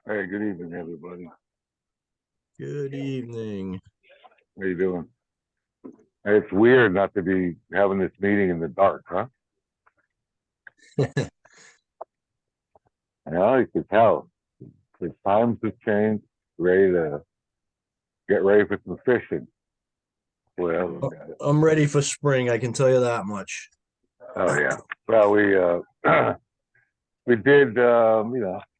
Hey, good evening, everybody. Good evening. How you doing? Hey, it's weird not to be having this meeting in the dark, huh? You can tell. The times have changed. Ready to get ready for some fishing. Well, I'm ready for spring, I can tell you that much. oh yeah. Well, we did,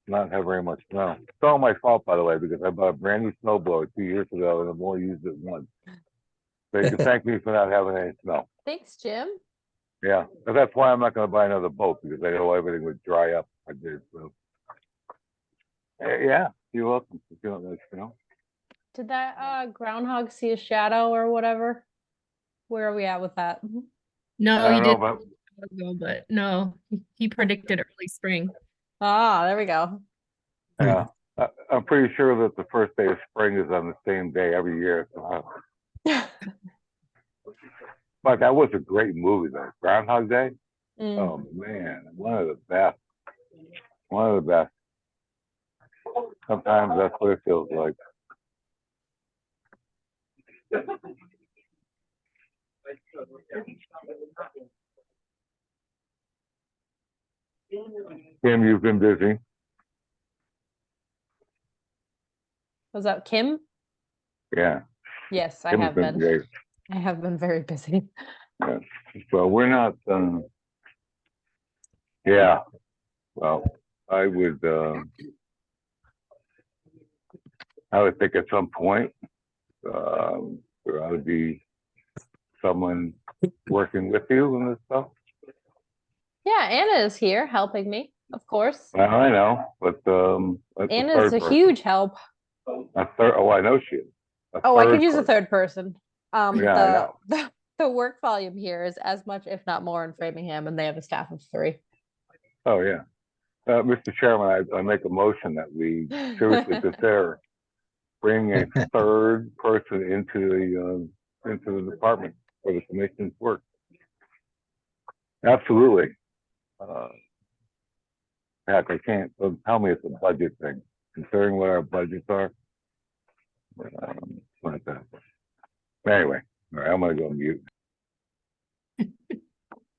not have very much snow. It's all my fault, by the way, because I bought a brand new snowblower 2 years ago and I've only used it once. So you can thank me for not having any snow. Thanks, Jim. Yeah, but that's why I'm not going to buy another boat because I know everything would dry up. I did so. Yeah, you're welcome. If you don't like snow. Did that groundhog see a shadow or whatever? Where are we at with that? No, I he don't know, did go, but no, he predicted early spring. Ah, there we go. Yeah, I'm pretty sure that the first day of spring is on the same day every year. So but that was a great movie, though. Groundhog Day. Mm. Oh man, one of the best. One of the best. Sometimes that's what it feels like. Kim, you've been busy. Was that Kim? Yeah. Yes, I Kim's have been. great. I have been very busy. Yeah. So we're not. Yeah. Well, I would. I would think at some point there ought to be someone working with you and this stuff. Yeah, Anna is here helping me, of course. Well, I know, but that's Anna's a person. huge help. A third. Oh, I know she is. Oh, I could use a third person. Yeah, I know. The work volume here is as much, if not more, in Framingham, and they have a staff of 3. Oh, yeah. Mr. Chairman, I make a motion that we seriously consider bringing a third person into the department for the commission's work. Absolutely. Heck, I can't, don't tell me it's a budget thing, considering what our budgets are. Like that. Anyway, all right, I'm gonna go mute.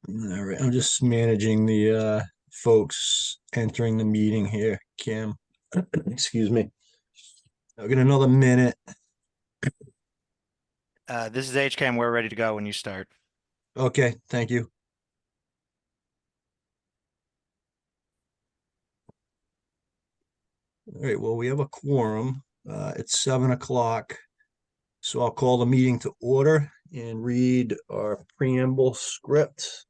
All right, I'm just managing the folks entering the meeting here, Kim. Excuse me. I'll get another minute. This is HCAM. We're ready to go when you start. Okay, thank you. All right, well, we have a quorum. It's 7 o'clock. So I'll call the meeting to order and read our preamble script.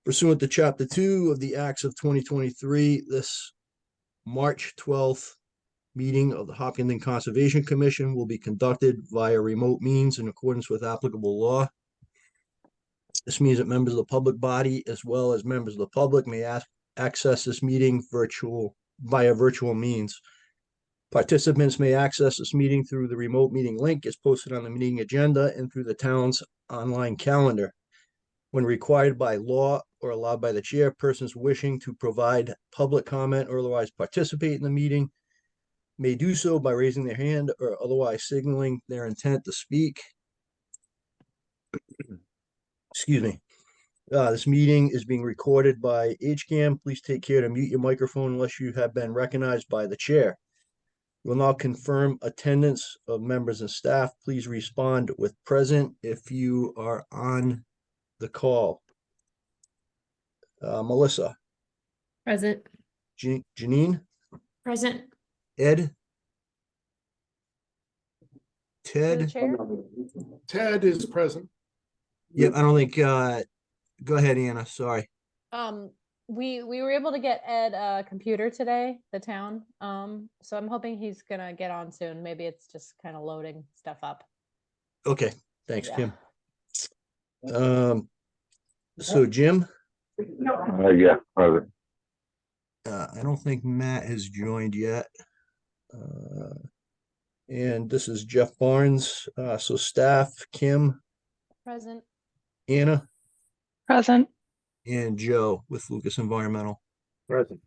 Pursuant to Chapter 2 of the Acts of 2023, this March 12th meeting of the Hopkinton Conservation Commission will be conducted via remote means in accordance with applicable law. This means that members of the public body, as well as members of the public, may access this meeting via virtual means. Participants may access this meeting through the remote meeting link as posted on the meeting agenda and through the town's online calendar. When required by law or allowed by the chair, persons wishing to provide public comment or otherwise participate in the meeting may do so by raising their hand or otherwise signaling their intent to speak. Excuse me. This meeting is being recorded by HCAM. Please take care to mute your microphone unless you have been recognized by the chair. We'll now confirm attendance of members and staff. Please respond with present if you are on the call. Melissa, Present. Janine, Present. Ed, Through the Ted. chair? Ted is present. Yep, I don't think, go ahead, Anna, sorry. We were able to get Ed a computer today, the town. So I'm hoping he's gonna get on soon. Maybe it's just kind of loading stuff up. Okay, thanks, Yeah. Kim. So Jim, Yeah, present. I don't think Matt has joined yet. And this is Jeff Barnes. So staff, Kim, Present. Anna, Present. and Joe with Lucas Environmental. Present.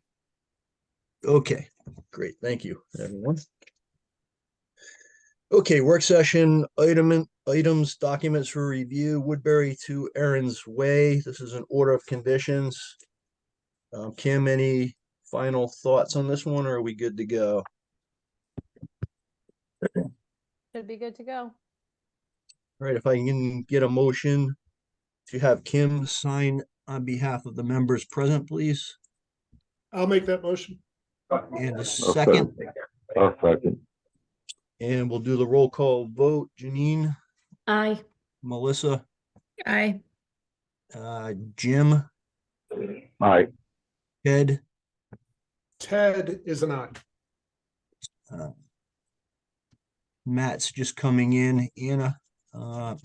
Okay, great. Thank you, everyone. Okay, work session items, documents for review, Woodbury to Aaron's Way. This is an order of conditions. Kim, any final thoughts on this one, or are we good to go? Should be good to go. All right, if I can get a motion to have Kim sign on behalf of the members present, please. I'll make that motion. And a second, I'll second. and we'll do the roll call vote. Janine, Aye. Melissa, Aye. Jim, Aye. Ted, Ted is an aye. Matt's just coming in, Anna,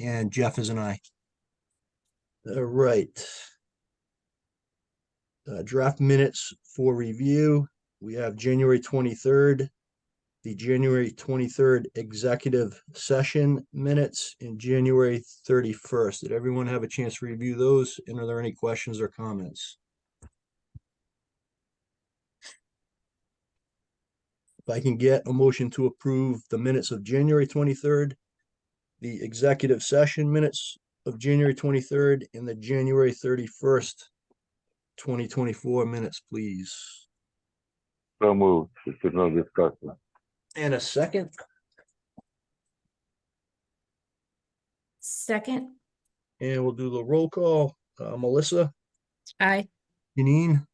and Jeff is an aye. All right. Draft minutes for review. We have January 23rd, the January 23rd executive session minutes, and January 31st. Did everyone have a chance to review those? And are there any questions or comments? If I can get a motion to approve the minutes of January 23rd, the executive session minutes of January 23rd, and the January 31st, 2024 minutes, please. So moved. There's no discussion. And a second, Second. and we'll do the roll call. Melissa, Aye. Janine,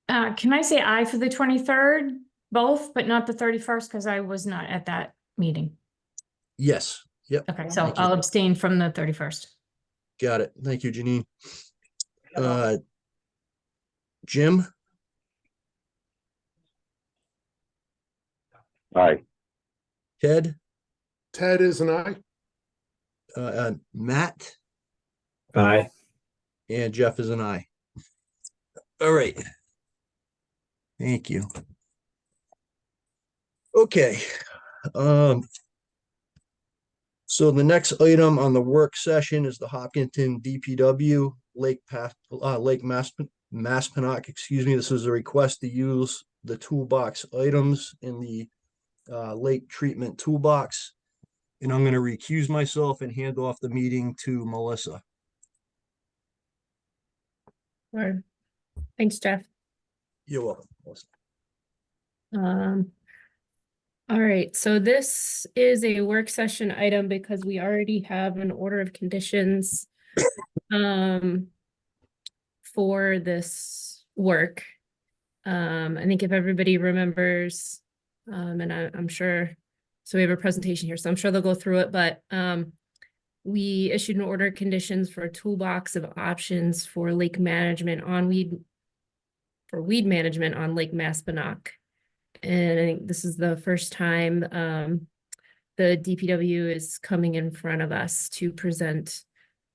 Can I say aye for the 23rd? Both, but not the 31st, because I was not at that meeting. yes, yep, Okay, so Thank you. I'll abstain from the 31st. got it. Thank you, Janine. Jim, Aye. Ted, Ted is an aye. Matt Aye. and Jeff is an aye. All right. Thank you. Okay. So the next item on the work session is the Hopkinton DPW Lake Maspinock, excuse me. This is a request to use the toolbox items in the lake treatment toolbox. And I'm going to recuse myself and hand off the meeting to Melissa. Sure. Thanks, Jeff. You're welcome, Melissa. All right, so this is a work session item because we already have an order of conditions for this work. I think if everybody remembers, and I'm sure, so we have a presentation here, so I'm sure they'll go through it, but we issued an order of conditions for a toolbox of options for lake management on weed management on Lake Maspinock. And I think this is the first time the DPW is coming in front of us to present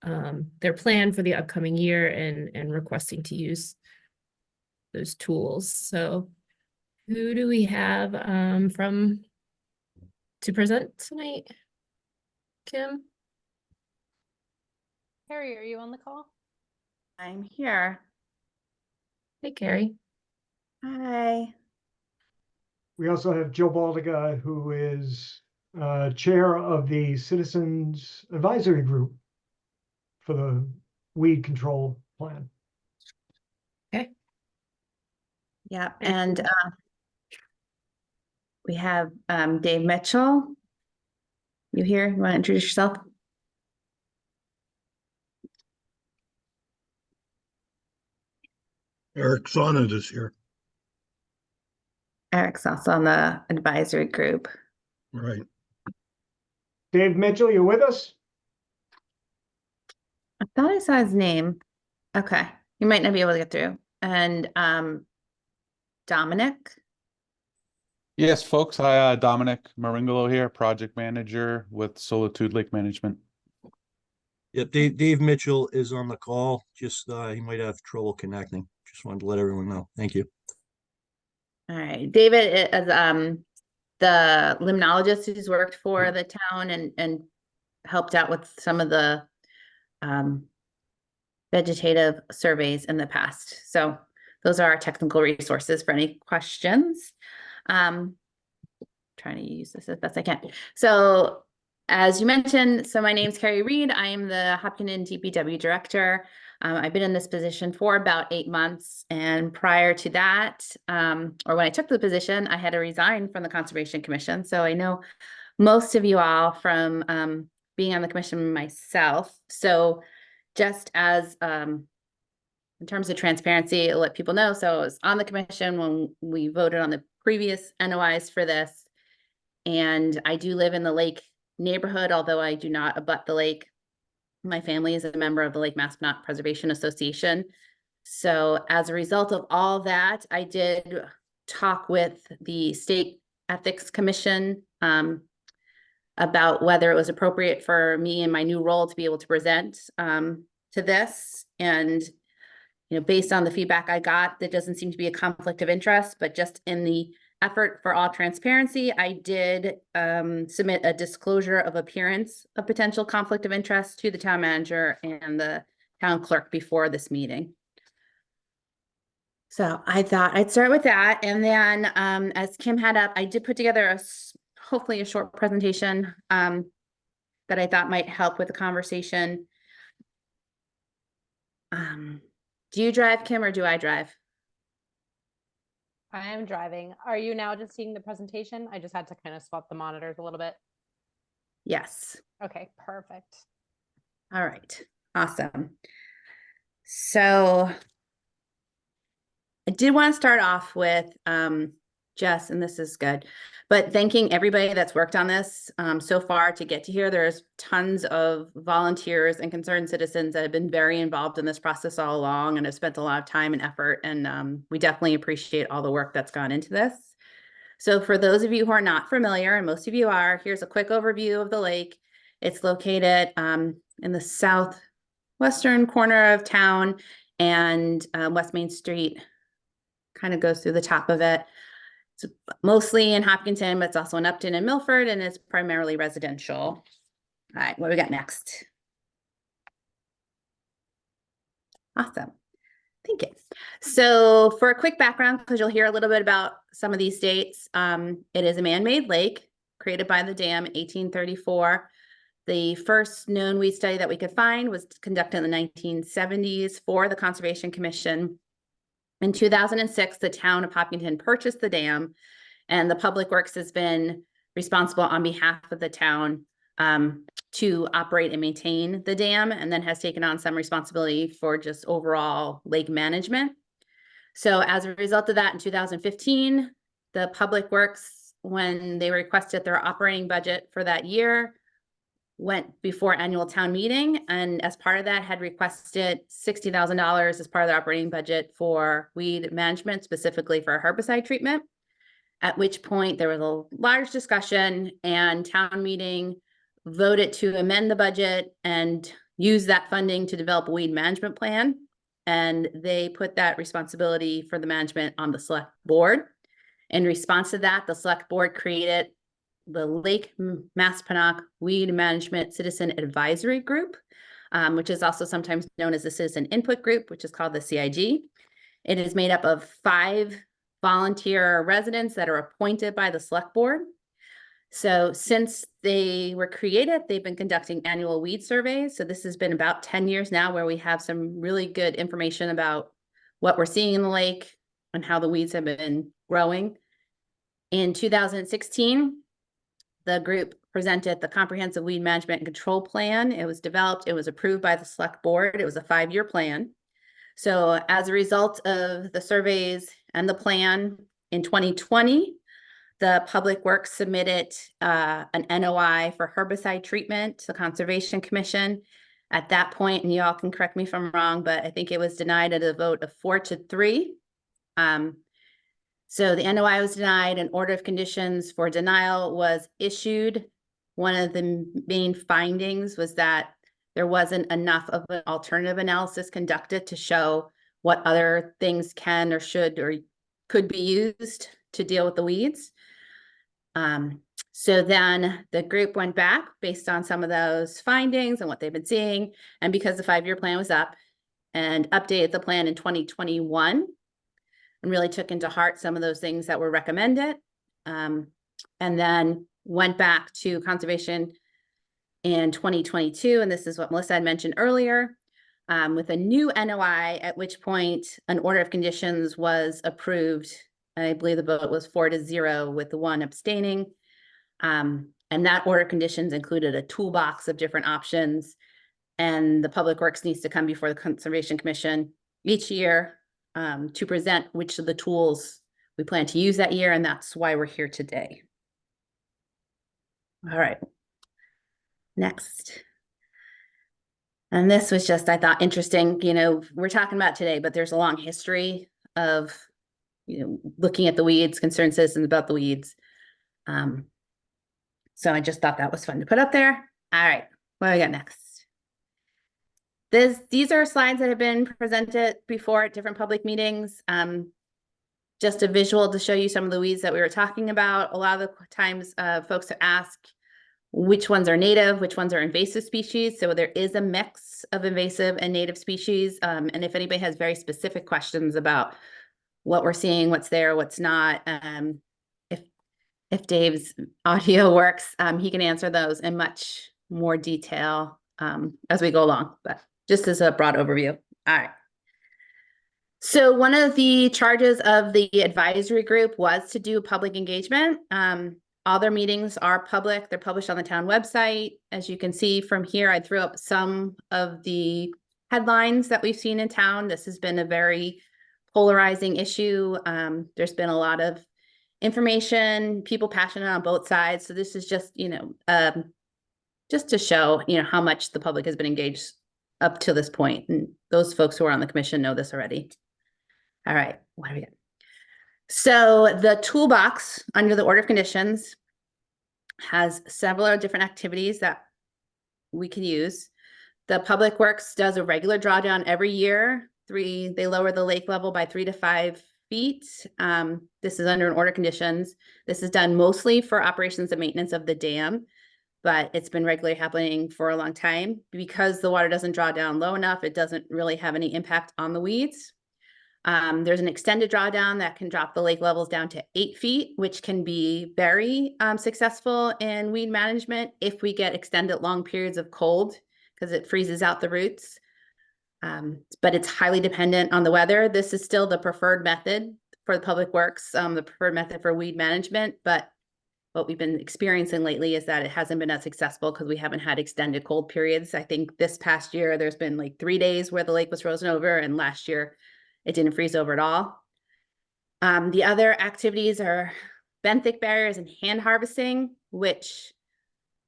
their plan for the upcoming year and requesting to use those tools. So who do we have to present tonight? Kim? Carrie, are you on the call? I'm here. Hey, Carrie. Hi. We also have Joe Baldiga, who is chair of the Citizens Advisory Group for the weed control plan. Yeah, and we have Dave Mitchell. You here? You want to introduce yourself? Eric Sonnet is here. Eric's also on the advisory group. Right. Dave Mitchell, you with us? I thought I saw his name. Okay, you might not be able to get through. And Dominic. Yes, folks. Hi, Dominic Maringolo here, project manager with Solitude Lake Management. Yep, Dave Mitchell is on the call. Just he might have trouble connecting. Just wanted to let everyone know. Thank you. All right, David is the limnologist who's worked for the town and helped out with some of the vegetative surveys in the past. So those are our technical resources for any questions. Trying to use this as best I can. So as you mentioned, so my name's Carrie Reed. I am the Hopkinton DPW director. I've been in this position for about 8 months. And prior to that, or when I took the position, I had to resign from the Conservation Commission. So I know most of you all from being on the commission myself. So just as in terms of transparency, I'll let people know. So I was on the commission when we voted on the previous NOIs for this. And I do live in the lake neighborhood, although I do not abut the lake. My family is a member of the Lake Maspinock Preservation Association. So as a result of all that, I did talk with the State Ethics Commission about whether it was appropriate for me in my new role to be able to present to this. And, you know, based on the feedback I got, there doesn't seem to be a conflict of interest, but just in the effort for all transparency, I did submit a disclosure of appearance of potential conflict of interest to the town manager and the town clerk before this meeting. So I thought I'd start with that. And then as Kim had up, I did put together hopefully a short presentation that I thought might help with the conversation. Do you drive, Kim, or do I drive? I am driving. Are you now just seeing the presentation? I just had to kind of swap the monitors a little bit. Yes. Okay, perfect. All right. Awesome. So I did want to start off with Jess, and this is good, but thanking everybody that's worked on this so far to get to here. There's tons of volunteers and concerned citizens that have been very involved in this process all along and have spent a lot of time and effort. And we definitely appreciate all the work that's gone into this. So for those of you who are not familiar, and most of you are, here's a quick overview of the lake. It's located in the southwestern corner of town, and West Main Street kind of goes through the top of it. It's mostly in Hopkinton, but it's also in Upton and Milford, and it's primarily residential. All right, what do we got next? Awesome. Thank you. So for a quick background, because you'll hear a little bit about some of these dates, it is a man-made lake created by the dam in 1834. The first known weed study that we could find was conducted in the 1970s for the Conservation Commission. In 2006, the town of Hopkinton purchased the dam, and the Public Works has been responsible on behalf of the town to operate and maintain the dam, and then has taken on some responsibility for just overall lake management. So as a result of that, in 2015, the Public Works, when they requested their operating budget for that year, went before annual town meeting, and as part of that had requested $60,000 as part of their operating budget for weed management, specifically for herbicide treatment. At which point there was a large discussion, and town meeting voted to amend the budget and use that funding to develop a weed management plan. And they put that responsibility for the management on the select board. In response to that, the select board created the Lake Maspinock Weed Management Citizen Advisory Group, which is also sometimes known as the Citizen Input Group, which is called the CIG. It is made up of 5 volunteer residents that are appointed by the select board. So since they were created, they've been conducting annual weed surveys. So this has been about 10 years now, where we have some really good information about what we're seeing in the lake and how the weeds have been growing. In 2016, the group presented the Comprehensive Weed Management and Control Plan. It was developed, it was approved by the select board. It was a 5-year plan. So as a result of the surveys and the plan, in 2020, the Public Works submitted an NOI for herbicide treatment to the Conservation Commission. At that point, and y'all can correct me if I'm wrong, but I think it was denied at a vote of 4-3. So the NOI was denied, an order of conditions for denial was issued. One of the main findings was that there wasn't enough of an alternative analysis conducted to show what other things can or should or could be used to deal with the weeds. So then the group went back based on some of those findings and what they've been seeing. And because the 5-year plan was up, and updated the plan in 2021, and really took into heart some of those things that were recommended. And then went back to conservation in 2022. And this is what Melissa had mentioned earlier, with a new NOI, at which point an order of conditions was approved. And I believe the vote was 4-0 with the 1 abstaining. And that order of conditions included a toolbox of different options. And the Public Works needs to come before the Conservation Commission each year to present which of the tools we plan to use that year, and that's why we're here today. All right, next. And this was just, I thought, interesting. You know, we're talking about today, but there's a long history of, you know, looking at the weeds, concerned citizens about the weeds. So I just thought that was fun to put up there. All right, what do we got next? These are slides that have been presented before at different public meetings. Just a visual to show you some of the weeds that we were talking about. A lot of the times folks have asked which ones are native, which ones are invasive species. So there is a mix of invasive and native species. And if anybody has very specific questions about what we're seeing, what's there, what's not, if Dave's audio works, he can answer those in much more detail as we go along. But just as a broad overview. All right. So one of the charges of the advisory group was to do public engagement. All their meetings are public. They're published on the town website. As you can see from here, I threw up some of the headlines that we've seen in town. This has been a very polarizing issue. There's been a lot of information, people passionate on both sides. So this is just, you know, just to show, you know, how much the public has been engaged up to this point. And those folks who are on the commission know this already. All right, what do we got? So the toolbox under the order of conditions has several different activities that we can use. The Public Works does a regular drawdown every year. They lower the lake level by 3 to 5 feet. This is under an order conditions. This is done mostly for operations and maintenance of the dam, but it's been regularly happening for a long time. Because the water doesn't draw down low enough, it doesn't really have any impact on the weeds. There's an extended drawdown that can drop the lake levels down to 8 feet, which can be very successful in weed management if we get extended long periods of cold, because it freezes out the roots. But it's highly dependent on the weather. This is still the preferred method for the Public Works, the preferred method for weed management. But what we've been experiencing lately is that it hasn't been as successful because we haven't had extended cold periods. I think this past year, there's been like 3 days where the lake was frozen over, and last year it didn't freeze over at all. The other activities are benthic barriers and hand harvesting, which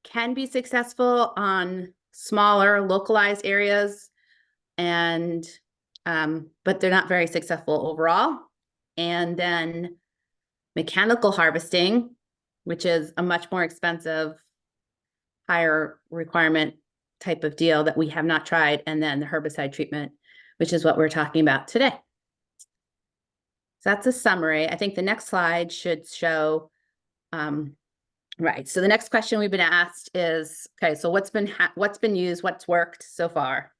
can be successful on smaller localized areas, and but they're not very successful overall. And then mechanical harvesting, which is a much more expensive, higher requirement type of deal that we have not tried. And then the herbicide treatment, which is what we're talking about today. So that's a summary. I think the next slide should show, right. So the next question we've been asked is, okay, so what's been used, what's worked so far?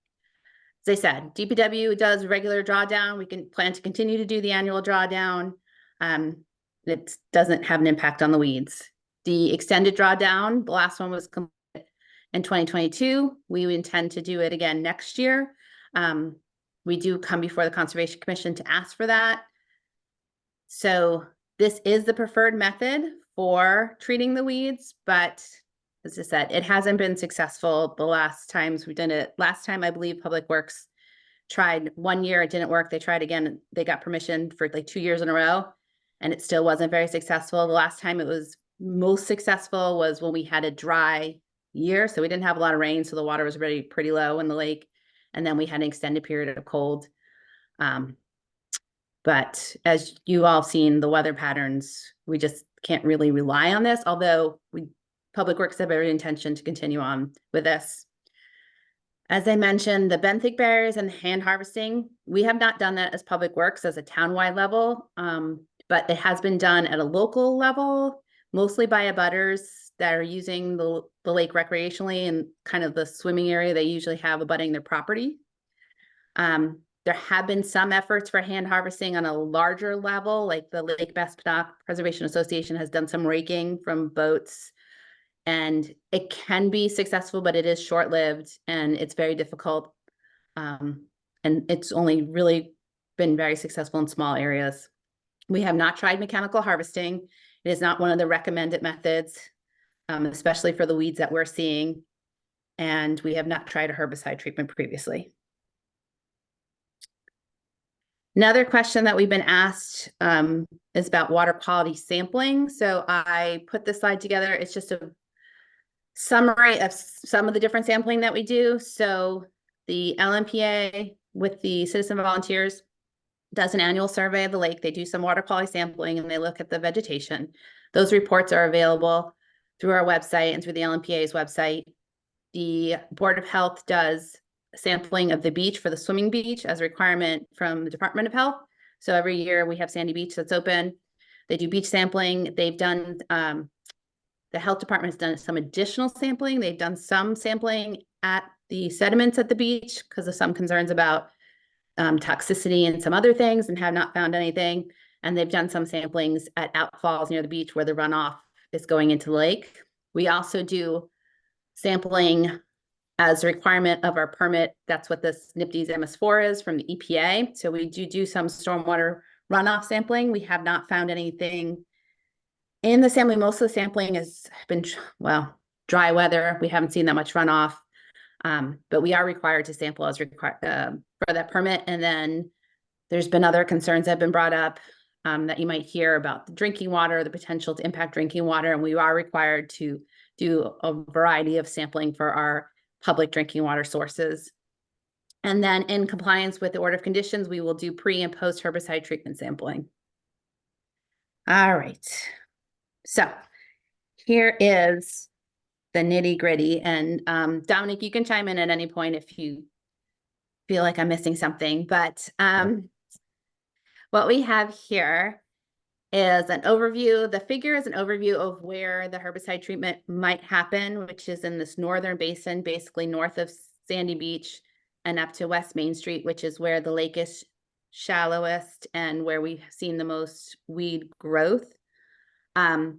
As I said, DPW does regular drawdown. We can plan to continue to do the annual drawdown. It doesn't have an impact on the weeds. The extended drawdown, the last one was completed in 2022. We intend to do it again next year. We do come before the Conservation Commission to ask for that. So this is the preferred method for treating the weeds, but as I said, it hasn't been successful the last times we've done it. Last time, I believe Public Works tried 1 year, it didn't work. They tried again, they got permission for like 2 years in a row, and it still wasn't very successful. The last time it was most successful was when we had a dry year. So we didn't have a lot of rain, so the water was already pretty low in the lake. And then we had an extended period of cold. But as you all seen, the weather patterns, we just can't really rely on this, although Public Works have every intention to continue on with this. As I mentioned, the benthic barriers and hand harvesting, we have not done that as Public Works as a townwide level, but it has been done at a local level, mostly by abutters that are using the lake recreationally and kind of the swimming area they usually have abutting their property. There have been some efforts for hand harvesting on a larger level, like the Lake Bespinock Preservation Association has done some raking from boats, and it can be successful, but it is short-lived and it's very difficult. And it's only really been very successful in small areas. We have not tried mechanical harvesting. It is not one of the recommended methods, especially for the weeds that we're seeing. And we have not tried a herbicide treatment previously. Another question that we've been asked is about water quality sampling. So I put this slide together. It's just a summary of some of the different sampling that we do. So the LMPA with the citizen volunteers does an annual survey of the lake. They do some water quality sampling and they look at the vegetation. Those reports are available through our website and through the LMPA's website. The Board of Health does sampling of the beach for the swimming beach as a requirement from the Department of Health. So every year we have Sandy Beach that's open. They do beach sampling. They've done, the health department has done some additional sampling. They've done some sampling at the sediments at the beach because of some concerns about toxicity and some other things, and have not found anything. And they've done some samplings at outfalls near the beach where the runoff is going into the lake. We also do sampling as a requirement of our permit. That's what this NPDES MS4 is from the EPA. So we do some stormwater runoff sampling. We have not found anything in the sampling. Most of the sampling has been, well, dry weather. We haven't seen that much runoff, but we are required to sample as required for that permit. And then there's been other concerns that have been brought up that you might hear about the drinking water, the potential to impact drinking water. And we are required to do a variety of sampling for our public drinking water sources. And then in compliance with the order of conditions, we will do pre and post herbicide treatment sampling. All right. So here is the nitty gritty. And Dominic, you can chime in at any point if you feel like I'm missing something, but what we have here is an overview. The figure is an overview of where the herbicide treatment might happen, which is in this northern basin, basically north of Sandy Beach and up to West Main Street, which is where the lake is shallowest and where we've seen the most weed growth. We're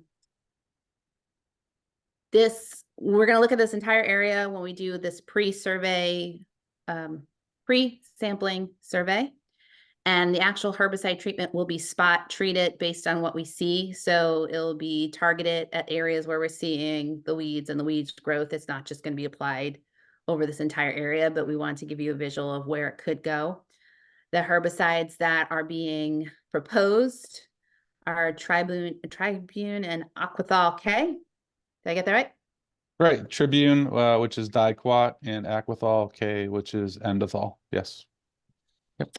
going to look at this entire area when we do this pre-survey, pre-sampling survey. And the actual herbicide treatment will be spot treated based on what we see. So it'll be targeted at areas where we're seeing the weeds and the weeds growth. It's not just going to be applied over this entire area, but we want to give you a visual of where it could go. The herbicides that are being proposed are Tribune and Aquathol K. Did I get that right? Right, Tribune, which is Diquat, and Aquathol K, which is Endothol. Yes. Yep.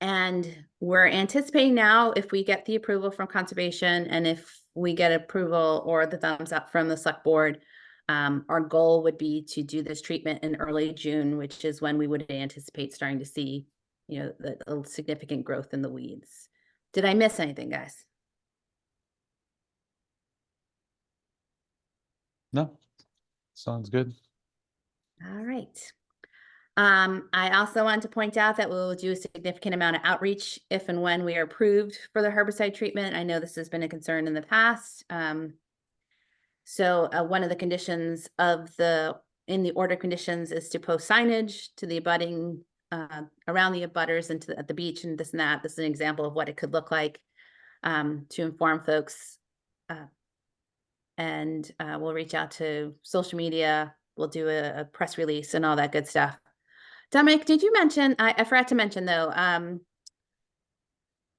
And we're anticipating now, if we get the approval from conservation and if we get approval or the thumbs up from the select board, our goal would be to do this treatment in early June, which is when we would anticipate starting to see, the significant growth in the weeds. Did I miss anything, guys? No, sounds good. All right. I also want to point out that we'll do a significant amount of outreach if and when we are approved for the herbicide treatment. I know this has been a concern in the past. So one of the conditions in the order conditions is to post signage to the abutting, around the abutters and at the beach and this and that. This is an example of what it could look like, to inform folks. And we'll reach out to social media. We'll do a press release and all that good stuff. Dominic, did you mention, I forgot to mention though,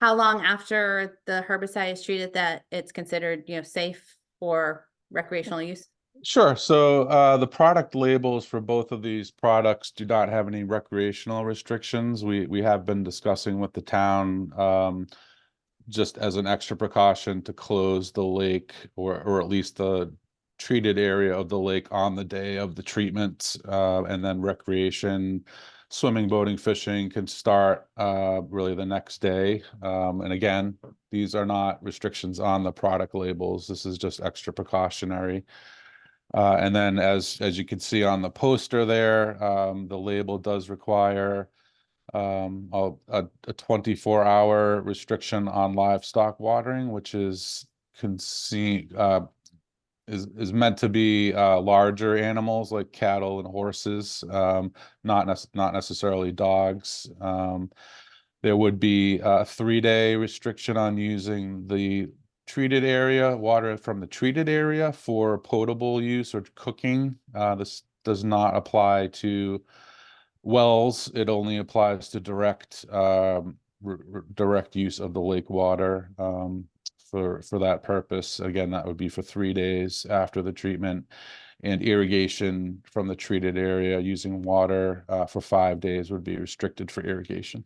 how long after the herbicide is treated that it's considered, safe for recreational use? Sure. So the product labels for both of these products do not have any recreational restrictions. We have been discussing with the town, just as an extra precaution, to close the lake or at least the treated area of the lake on the day of the treatment, and then recreation, swimming, boating, fishing can start really the next day. And again, these are not restrictions on the product labels. This is just extra precautionary. And then as you can see on the poster there, the label does require a 24-hour restriction on livestock watering, which is meant to be larger animals like cattle and horses, not necessarily dogs. There would be a 3-day restriction on using the treated area, water from the treated area for potable use or cooking. This does not apply to wells. It only applies to direct use of the lake water. For that purpose. Again, that would be for 3 days after the treatment, and irrigation from the treated area using water for 5 days would be restricted for irrigation.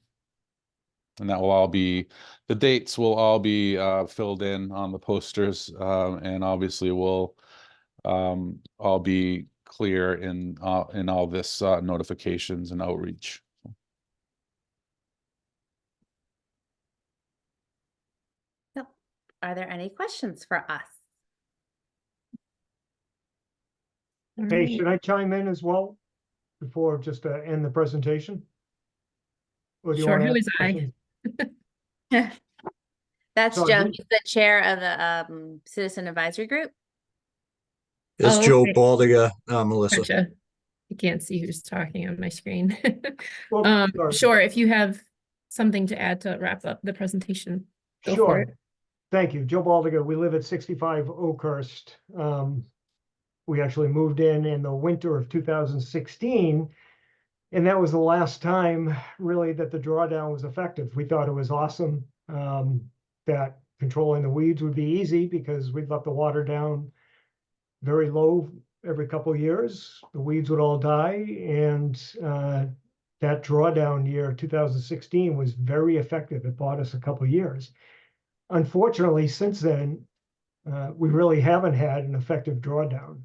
And that will all be, the dates will all be filled in on the posters, and obviously will all be clear in all this notifications and outreach. Are there any questions for us? All Hey, right. should I chime in as well before just to end the presentation? Or do you Sure, wanna who ask is I? questions? That's Sorry, Joe. who- He's the chair of the Citizen Advisory Group. It's Oh, Joe okay. Baldiga, Melissa. Gotcha. I can't see who's talking on my screen. Well, sorry. Sure, if you have something to add to wrap up the presentation, go for Sure. it. Thank you. Joe Baldiga. We live at 65 Oakhurst. We actually moved in the winter of 2016. And that was the last time really that the drawdown was effective. We thought it was awesome, that controlling the weeds would be easy because we'd let the water down very low every couple of years. The weeds would all die. And that drawdown year, 2016, was very effective. It bought us a couple of years. Unfortunately, since then, we really haven't had an effective drawdown.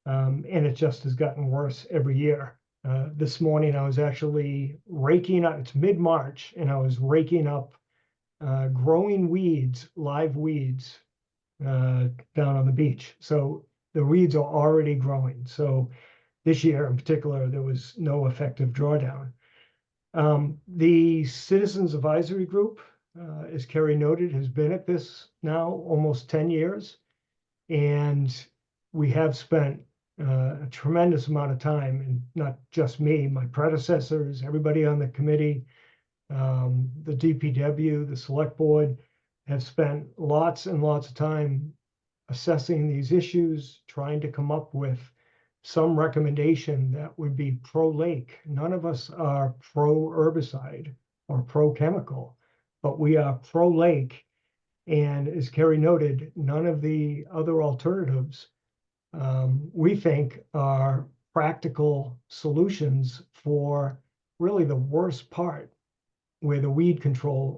And it just has gotten worse every year. This morning I was actually raking up, it's mid-March, and I was raking up growing weeds, live weeds, down on the beach. So the weeds are already growing. So this year in particular, there was no effective drawdown. The Citizens Advisory Group, as Kerry noted, has been at this now almost 10 years. And we have spent a tremendous amount of time, and not just me, my predecessors, everybody on the committee, the DPW, the select board, have spent lots and lots of time assessing these issues, trying to come up with some recommendation that would be pro-lake. None of us are pro-herbicide or pro-chemical, but we are pro-lake. And as Kerry noted, none of the other alternatives we think are practical solutions for really the worst part where the weed control,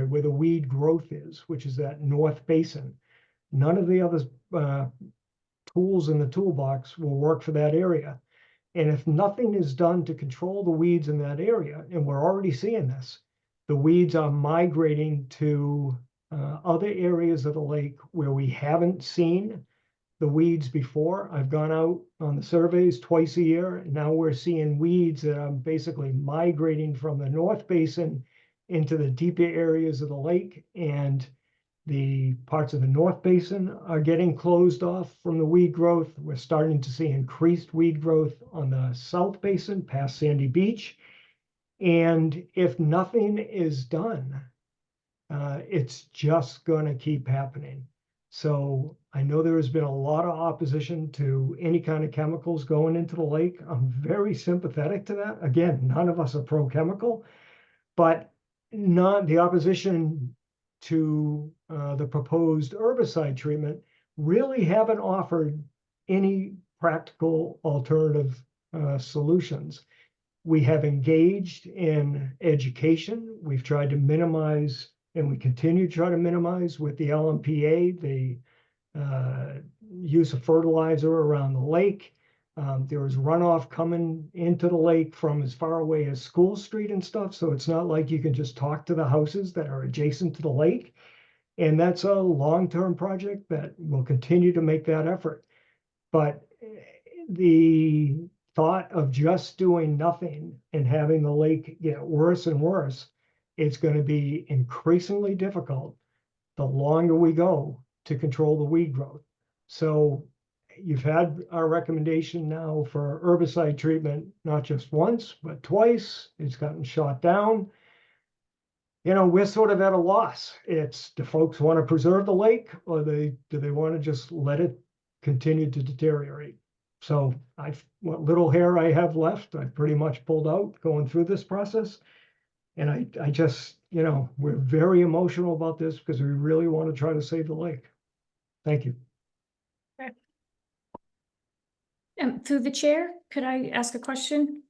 where the weed growth is, which is that North Basin. None of the other tools in the toolbox will work for that area. And if nothing is done to control the weeds in that area, and we're already seeing this, the weeds are migrating to other areas of the lake where we haven't seen the weeds before. I've gone out on the surveys twice a year, and now we're seeing weeds that are basically migrating from the North Basin into the deeper areas of the lake, and the parts of the North Basin are getting closed off from the weed growth. We're starting to see increased weed growth on the South Basin past Sandy Beach. And if nothing is done, it's just going to keep happening. So I know there has been a lot of opposition to any kind of chemicals going into the lake. I'm very sympathetic to that. Again, none of us are pro-chemical, but not the opposition to the proposed herbicide treatment really haven't offered any practical alternative solutions. We have engaged in education. We've tried to minimize, and we continue to try to minimize with the LMPA, the use of fertilizer around the lake. There is runoff coming into the lake from as far away as School Street and stuff. So it's not like you can just talk to the houses that are adjacent to the lake. And that's a long-term project that will continue to make that effort. But the thought of just doing nothing and having the lake get worse and worse, it's going to be increasingly difficult the longer we go to control the weed growth. So you've had our recommendation now for herbicide treatment, not just once, but twice. It's gotten shot down. You know, we're sort of at a loss. It's, do folks want to preserve the lake, or do they want to just let it continue to deteriorate? So what little hair I have left, I've pretty much pulled out going through this process. And I just, you know, we're very emotional about this because we really want to try to save the lake. Thank you. Through the chair, could I ask a question?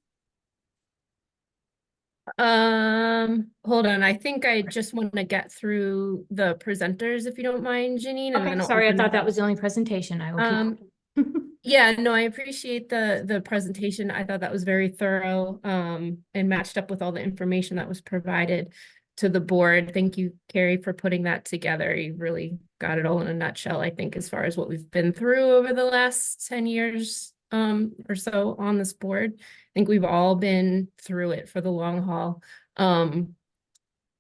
Hold on. I think I just want to get through the presenters, if you don't mind, Janine. And Okay, then I'll sorry, I open thought it that up. was the only presentation. I will keep. Yeah, no, I appreciate the presentation. I thought that was very thorough, and matched up with all the information that was provided to the board. Thank you, Carrie, for putting that together. You really got it all in a nutshell, I think, as far as what we've been through over the last 10 years or so on this board. I think we've all been through it for the long haul.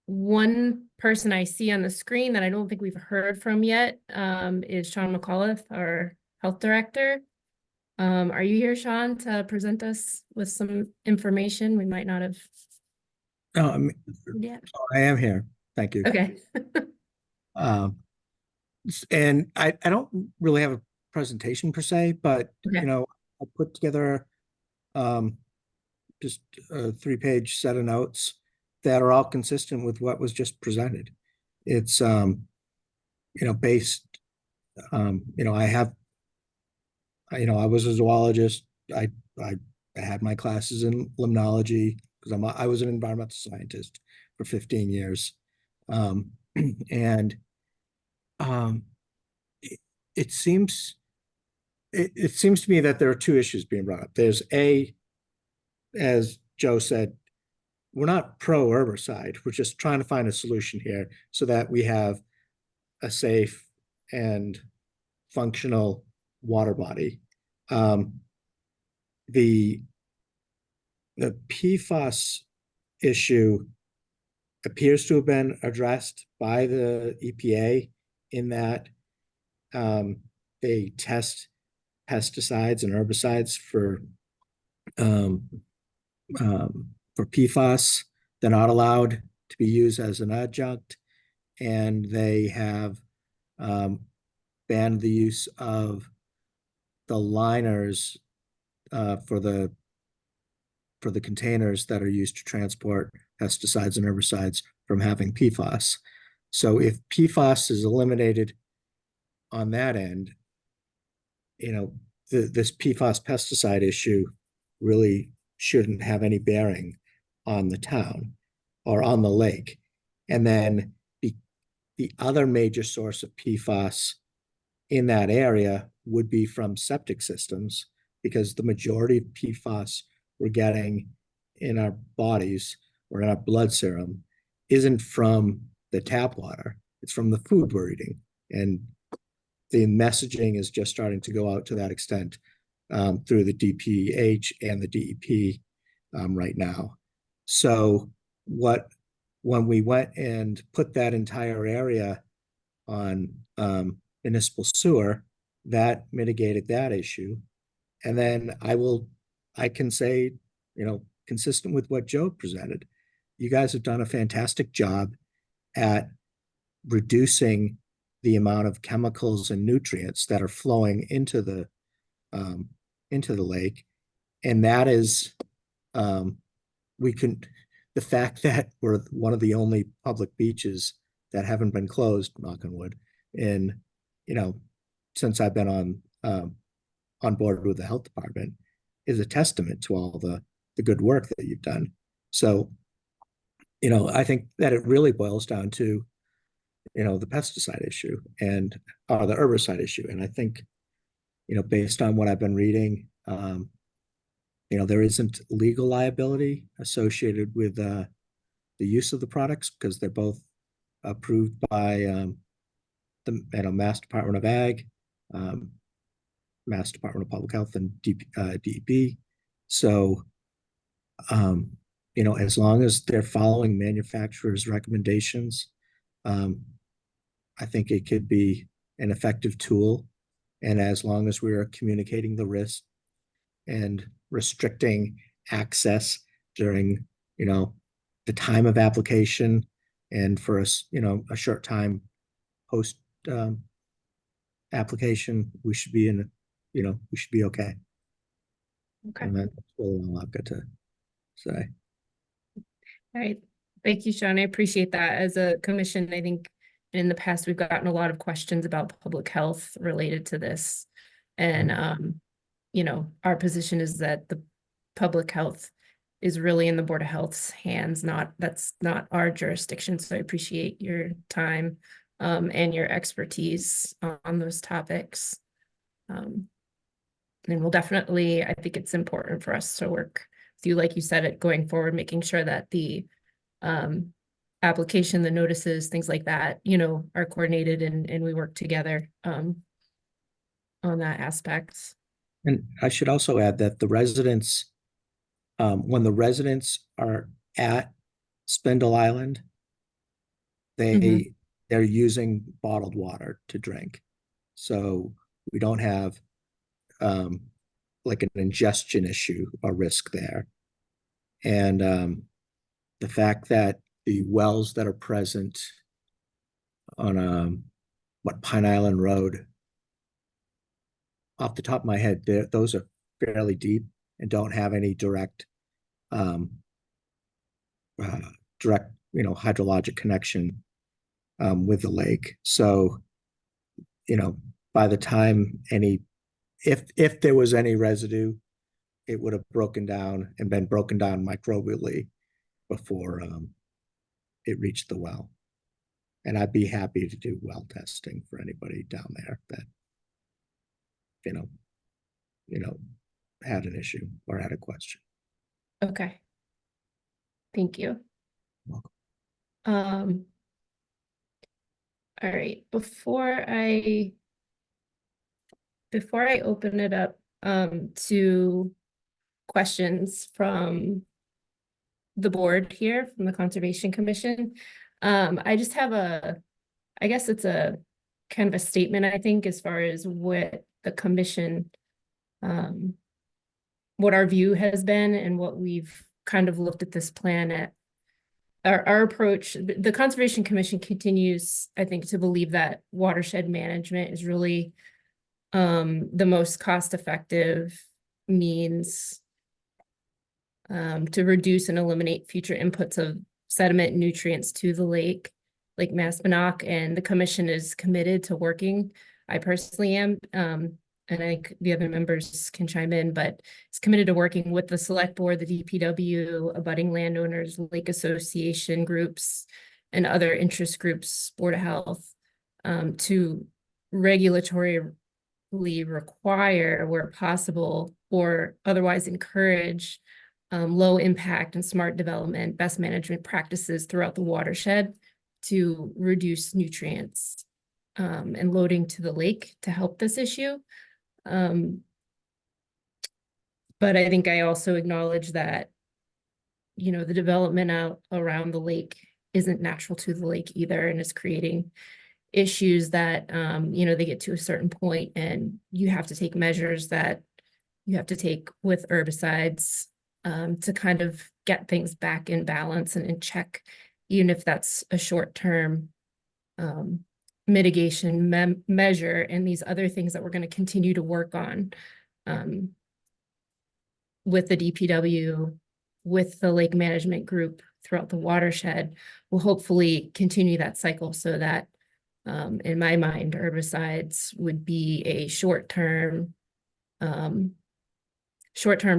One person I see on the screen that I don't think we've heard from yet is Sean McAuliffe, our health director. Are you here, Sean, to present us with some information we might not have? Yeah. I am here. Thank you. Okay. And I don't really have a presentation per se, but Okay. you know, I put together just a 3-page set of notes that are all consistent with what was just presented. It's you know, based you know, I was a zoologist. I had my classes in limnology because I was an environmental scientist for 15 years. And it seems, it seems to me that there are two issues being brought up. There's as Joe said, we're not pro herbicide. We're just trying to find a solution here so that we have a safe and functional water body. The PFAS issue appears to have been addressed by the EPA in that they test pesticides and herbicides for PFAS. They're not allowed to be used as an adjunct, and they have banned the use of the liners for the containers that are used to transport pesticides and herbicides from having PFAS. So if PFAS is eliminated on that end, you know, this PFAS pesticide issue really shouldn't have any bearing on the town or on the lake. And then the other major source of PFAS in that area would be from septic systems, because the majority of PFAS we're getting in our bodies or in our blood serum isn't from the tap water, it's from the food we're eating. And the messaging is just starting to go out to that extent through the DPH and the DEP right now. So when we went and put that entire area on municipal sewer, that mitigated that issue. And then I can say, you know, consistent with what Joe presented, you guys have done a fantastic job at reducing the amount of chemicals and nutrients that are flowing into the lake. And that is, the fact that we're one of the only public beaches that haven't been closed, knock on wood, in, you know, since I've been on board with the health department, is a testament to all the good work that you've done. So, you know, I think that it really boils down to, you know, the pesticide issue and the herbicide issue. And I think, you know, based on what I've been reading, you know, there isn't legal liability associated with the use of the products, because they're both approved by the Mass Department of Ag, Mass Department of Public Health, and DEP. So, you know, as long as they're following manufacturers' recommendations, I think it could be an effective tool. And as long as we're communicating the risk and restricting access during, you know, the time of application, and for us, you know, a short time post application, we should be we should be okay. Okay. And that's really all I've got to say. All right. Thank you, Sean. I appreciate that. As a commission, I think in the past, we've gotten a lot of questions about public health related to this. And, you know, our position is that the public health is really in the Board of Health's hands, that's not our jurisdiction. So I appreciate your time and your expertise on those topics. And we'll definitely, I think it's important for us to work with you, like you said, it going forward, making sure that the application, the notices, things like that, you know, are coordinated and we work together on that aspect. And I should also add that the residents, when the residents are at Spindle Island, they're using bottled water to drink. So we don't have like an ingestion issue or risk there. And the fact that the wells that are present on Pine Island Road, off the top of my head, those are fairly deep and don't have any direct hydrologic connection with the lake. So, you know, by the time if there was any residue, it would have broken down and been broken down microbially before it reached the well. And I'd be happy to do well testing for anybody down there that had an issue or had a question. Okay. Thank you. Welcome. All right, before I open it up to questions from the board here from the Conservation Commission, I just have I guess it's a kind of a statement, I think, as far as what the commission, what our view has been and what we've kind of looked at this plan at. Our approach, the Conservation Commission continues, I think, to believe that watershed management is really the most cost-effective means to reduce and eliminate future inputs of sediment and nutrients to the Lake Maspinock, and the commission is committed to working. I personally am, and I think the other members can chime in, but it's committed to working with the select board, the DPW, abutting landowners, lake association groups, and other interest groups, Board of Health, to regulatorily require where possible or otherwise encourage low impact and smart development, best management practices throughout the watershed to reduce nutrients and loading to the lake to help this issue. But I think I also acknowledge that, the development out around the lake isn't natural to the lake either, and is creating issues that, they get to a certain point and you have to take measures that you have to take with herbicides to kind of get things back in balance and in check, even if that's a short-term mitigation measure, and these other things that we're going to continue to work on with the DPW, with the lake management group throughout the watershed, will hopefully continue that cycle so that, in my mind, herbicides would be a short-term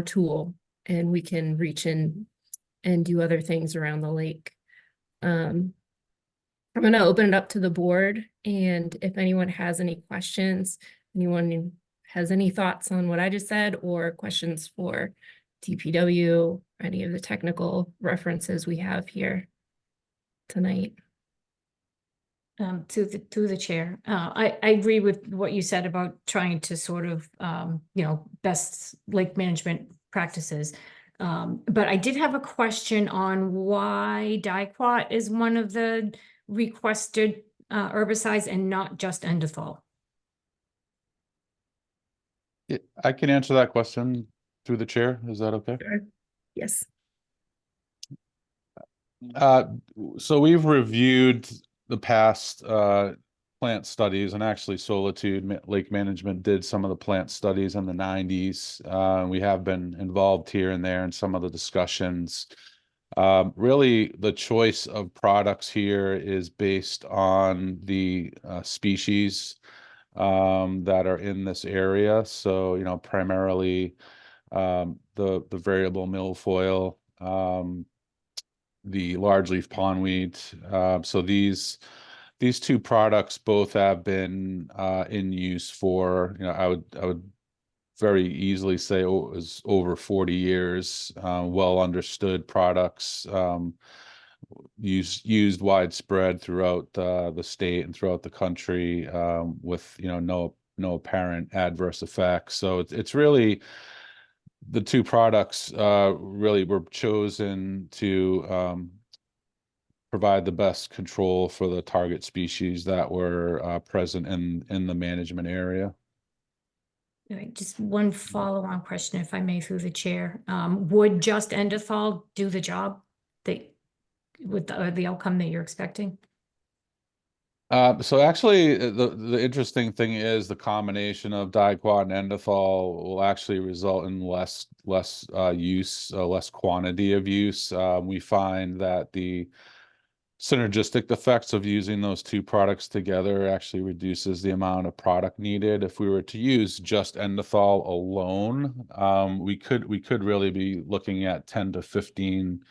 tool, and we can reach in and do other things around the lake. I'm going to open it up to the board, and if anyone has any questions, anyone has any thoughts on what I just said, or questions for DPW, any of the technical references we have here tonight. To the chair, I agree with what you said about trying to sort of, best lake management practices. But I did have a question on why Dicot is one of the requested herbicides and not just Endothol. I can answer that question through the chair. Is that okay? Sure. Yes. So we've reviewed the past plant studies, and actually Solitude Lake Management did some of the plant studies in the 90s. We have been involved here and there in some of the discussions. Really, the choice of products here is based on the species that are in this area. So, primarily the variable milfoil, the large-leaf pondweed. So these two products both have been in use for, I would very easily say is over 40 years, well understood products, used widespread throughout the state and throughout the country, with no apparent adverse effects. So it's really, the two products really were chosen to provide the best control for the target species that were present in the management area. All right, just one follow-on question, if I may, through the chair. Would just Endothol do the job with the outcome that you're expecting? So actually, the interesting thing is the combination of Dicot and Endothol will actually result in less use, less quantity of use. We find that the synergistic effects of using those two products together actually reduces the amount of product needed. If we were to use just Endothol alone, we could really be looking at 10 to 15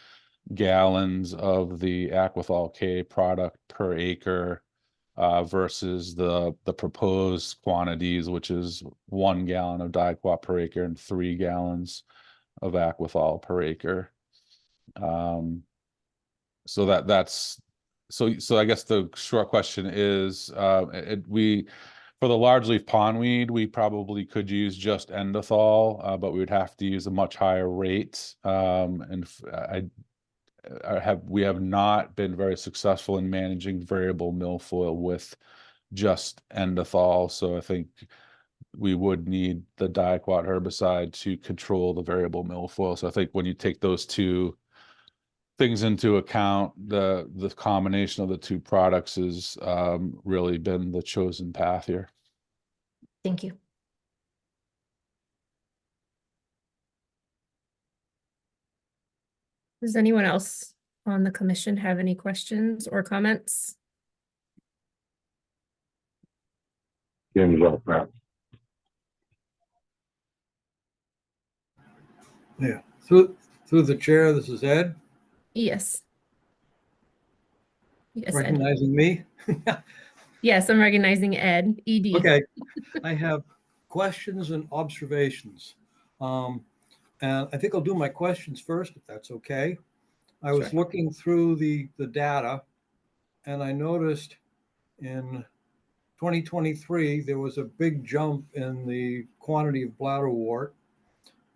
gallons of the Aquathol K product per acre versus the proposed quantities, which is 1 gallon of Dicot per acre and 3 gallons of Aquathol per acre. So so I guess the short question is, for the large-leaf pondweed, we probably could use just Endothol, but we would have to use a much higher rate. We have not been very successful in managing variable milfoil with just Endothol, so I think we would need the Dicot herbicide to control the variable milfoil. So I think when you take those two things into account, the combination of the two products has really been the chosen path here. Thank you. Does anyone else on the commission have any questions or comments? Jim's up now. Yeah, through the chair, this is Ed, Yes. Yes, Ed. recognizing me. Yes, I'm recognizing Ed, ED. Okay, I have questions and observations. And I think I'll do my questions first, if that's okay. I was Sure. looking through the data, and I noticed in 2023, there was a big jump in the quantity of bladderwort.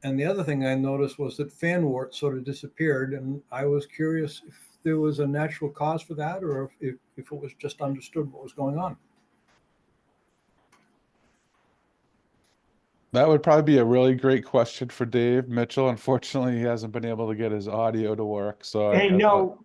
And the other thing I noticed was that fanwort sort of disappeared, and I was curious if there was a natural cause for that, or if it was just understood what was going on. That would probably be a really great question for Dave Mitchell. Unfortunately, he hasn't been able to get his audio to work, so Hey, no,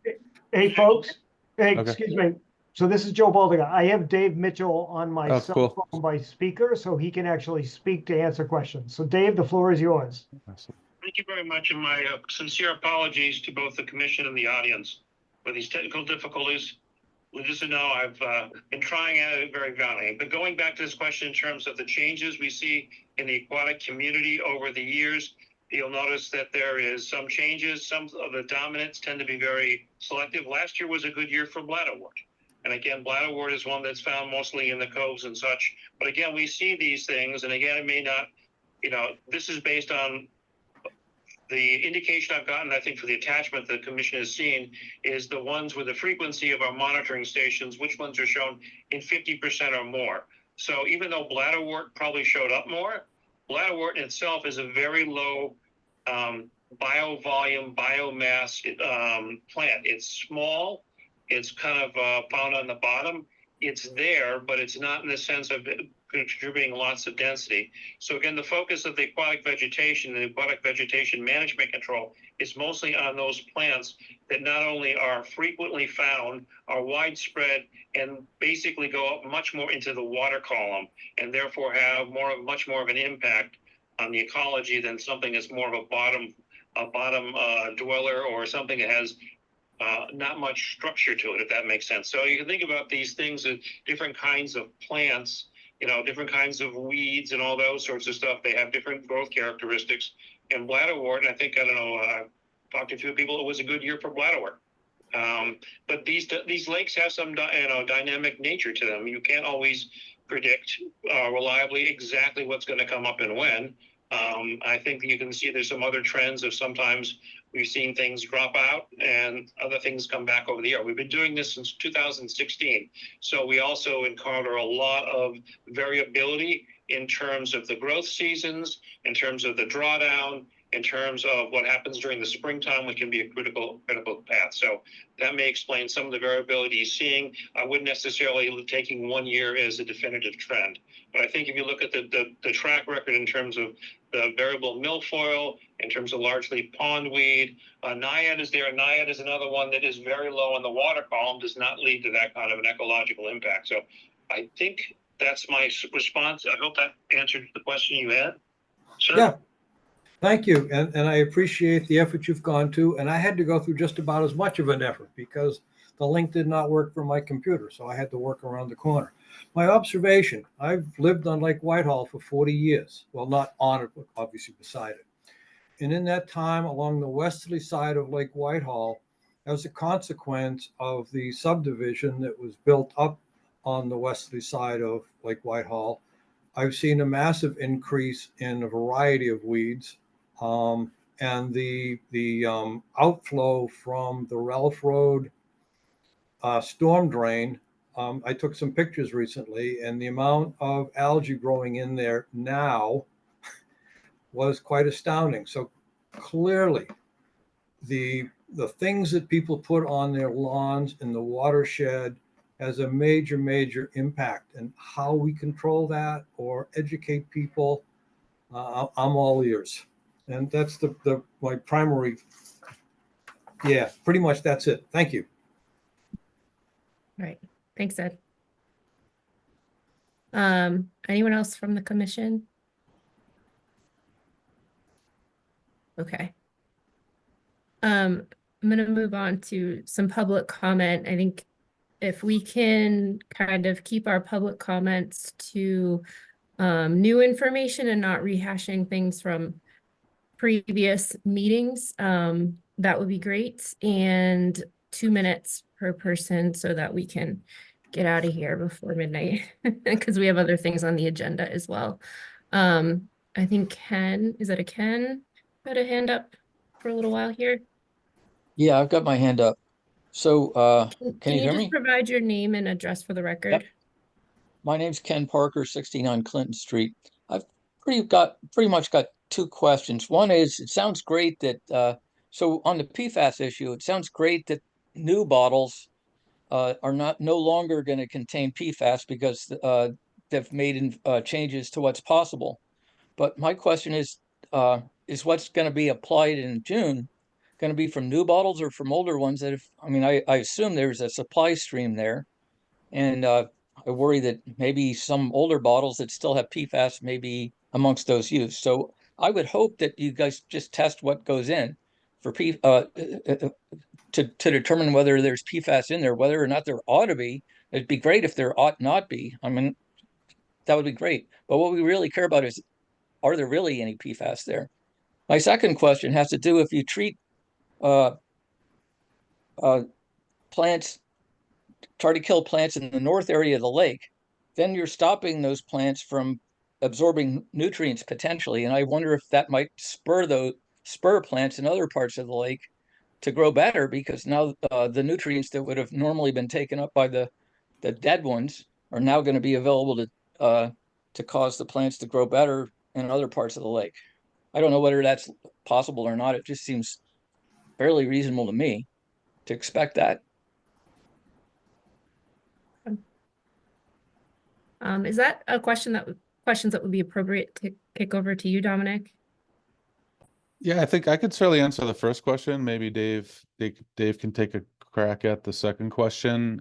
hey, folks, hey, Okay. excuse me. So this is Joe Baldiga. I have Dave Mitchell on my Oh, cell cool. phone by speaker, so he can actually speak to answer questions. So Dave, the floor is yours. Thank you very much, and my sincere apologies to both the commission and the audience for these technical difficulties. Just to know, I've been trying at it very valiantly. But going back to this question in terms of the changes we see in the aquatic community over the years, you'll notice that there is some changes. Some of the dominants tend to be very selective. Last year was a good year for bladderwort. And again, bladderwort is one that's found mostly in the coves and such. But again, we see these things, and again, it may not, this is based on the indication I've gotten, I think, for the attachment the commission has seen is the ones with the frequency of our monitoring stations, which ones are shown in 50% or more. So even though bladderwort probably showed up more, bladderwort in itself is a very low biovolume, biomass plant. It's small. It's kind of found on the bottom. It's there, but it's not in the sense of contributing lots of density. So again, the focus of the aquatic vegetation and the aquatic vegetation management control is mostly on those plants that not only are frequently found, are widespread, and basically go up much more into the water column, and therefore have much more of an impact on the ecology than something that's more of a bottom dweller, or something that has not much structure to it, if that makes sense. So you can think about these things as different kinds of plants, different kinds of weeds and all those sorts of stuff. They have different growth characteristics. And bladderwort, I think, I've talked to a few people, it was a good year for bladderwort. But these lakes have some dynamic nature to them. You can't always predict reliably exactly what's going to come up and when. I think you can see there's some other trends of sometimes we've seen things drop out and other things come back over the year. We've been doing this since 2016. So we also encounter a lot of variability in terms of the growth seasons, in terms of the drawdown, in terms of what happens during the springtime, which can be a critical path. So that may explain some of the variability you're seeing. I wouldn't necessarily taking 1 year as a definitive trend. But I think if you look at the track record in terms of the variable milfoil, in terms of largely pondweed, naiad is there. Naiad is another one that is very low in the water column, does not lead to that kind of an ecological impact. So I think that's my response. I hope that answered the question you had. Sir? Yeah, thank you. And I appreciate the effort you've gone to. And I had to go through just about as much of an effort because the link did not work for my computer. So I had to work around the corner. My observation, I've lived on Lake Whitehall for 40 years. Well, not on it, but obviously beside it. And in that time, along the westerly side of Lake Whitehall, as a consequence of the subdivision that was built up on the westerly side of Lake Whitehall. I've seen a massive increase in a variety of weeds. And the outflow from the Ralph Road storm drain, I took some pictures recently, and the amount of algae growing in there now was quite astounding. So clearly, the things that people put on their lawns in the watershed has a major impact. And how we control that or educate people, I'm all ears. And that's my primary. Yeah, pretty much that's it. Thank you. All right, thanks, Ed. Anyone else from the commission? Okay. I'm gonna move on to some public comment. I think if we can kind of keep our public comments to new information and not rehashing things from previous meetings, that would be great. And 2 minutes per person so that we can get out of here before midnight because we have other things on the agenda as well. I think Ken, is that a Ken? Put a hand up for a little while here. Yeah, I've got my hand up. So, can you hear just me? provide your name and address for the record? Yep. My name's Ken Parker, 69 Clinton Street. I've pretty much got two questions. One is, it sounds great that, so on the PFAS issue, it sounds great that new bottles are no longer going to contain PFAS because they've made changes to what's possible. But my question is what's going to be applied in June going to be from new bottles or from older ones that have, I mean, I assume there's a supply stream there. And I worry that maybe some older bottles that still have PFAS may be amongst those used. So I would hope that you guys just test what goes in for to determine whether there's PFAS in there, whether or not there ought to be. It'd be great if there ought not be. I mean, that would be great. But what we really care about is, are there really any PFAS there? My second question has to do if you treat plants, try to kill plants in the north area of the lake, then you're stopping those plants from absorbing nutrients potentially. And I wonder if that might spur plants in other parts of the lake to grow better, because now the nutrients that would have normally been taken up by the dead ones are now going to be available to cause the plants to grow better in other parts of the lake. I don't know whether that's possible or not. It just seems fairly reasonable to me to expect that. Is that a questions that would be appropriate to kick over to you, Dominic? Yeah, I think I could certainly answer the first question. Maybe Dave can take a crack at the second question.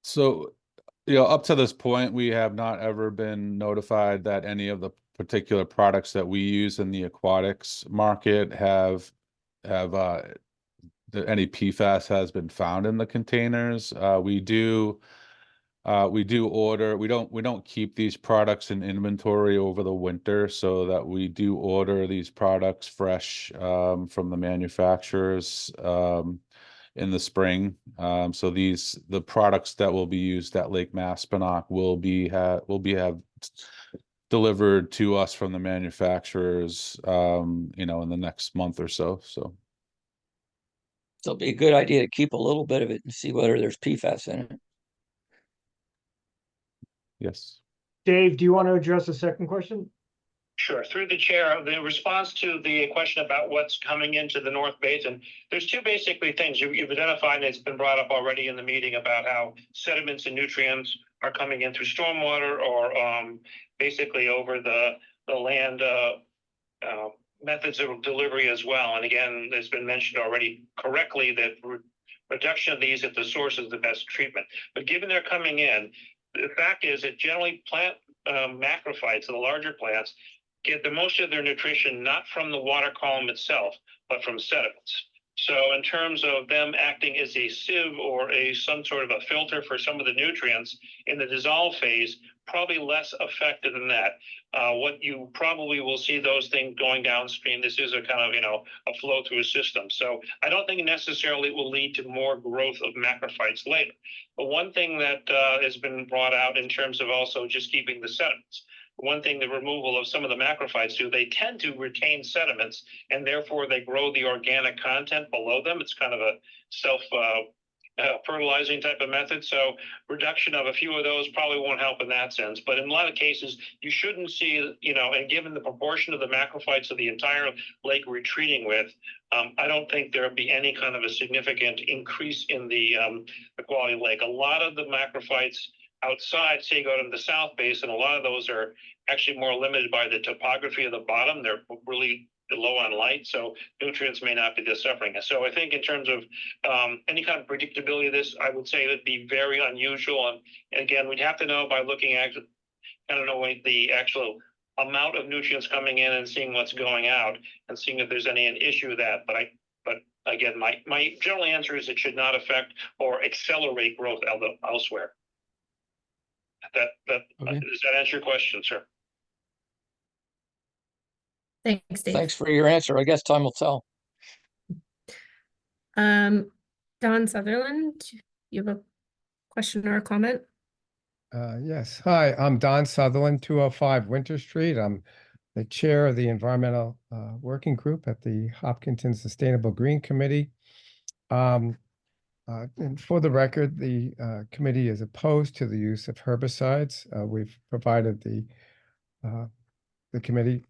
So, up to this point, we have not ever been notified that any of the particular products that we use in the aquatics market have any PFAS has been found in the containers. We do order, we don't keep these products in inventory over the winter, so that we do order these products fresh from the manufacturers in the spring. So the products that will be used at Lake Maspinock will be delivered to us from the manufacturers in the next month or so. So it'll be a good idea to keep a little bit of it and see whether there's PFAS in it. Yes. Dave, do you want to address the second question? Sure. Through the chair, the response to the question about what's coming into the North Basin, there's two basically things you've identified, and it's been brought up already in the meeting about how sediments and nutrients are coming in through stormwater or basically over the land methods of delivery as well. And again, there's been mentioned already correctly that reduction of these at the source is the best treatment. But given they're coming in, the fact is that generally plant macrophytes, the larger plants, get the most of their nutrition not from the water column itself, but from sediments. So in terms of them acting as a sieve or some sort of a filter for some of the nutrients in the dissolve phase, probably less effective than that. What you probably will see those things going downstream. This is a kind of, a flow through a system. So I don't think necessarily it will lead to more growth of macrophytes later. But one thing that has been brought out in terms of also just keeping the sediments. One thing the removal of some of the macrophytes do, they tend to retain sediments, and therefore they grow the organic content below them. It's kind of a self fertilizing type of method. So reduction of a few of those probably won't help in that sense. But in a lot of cases, you shouldn't see, and given the proportion of the macrophytes of the entire lake retreating with, I don't think there'll be any kind of a significant increase in the quality of the lake. A lot of the macrophytes outside, say, go to the south basin, a lot of those are actually more limited by the topography of the bottom. They're really low on light, so nutrients may not be the suffering. So I think in terms of any kind of predictability of this, I would say it would be very unusual. And again, we'd have to know by looking at, the actual amount of nutrients coming in and seeing what's going out and seeing if there's any issue with that. But again, my general answer is it should not affect or accelerate growth elsewhere. Okay. Does that answer your question, sir? Thanks, Dave. Thanks for your answer. I guess time will tell. Don Sutherland, you have a question or a comment? Yes. Hi, I'm Don Sutherland, 205 Winter Street. I'm the chair of the Environmental Working Group at the Hopkinton Sustainable Green Committee. And for the record, the committee is opposed to the use of herbicides. We've provided the committee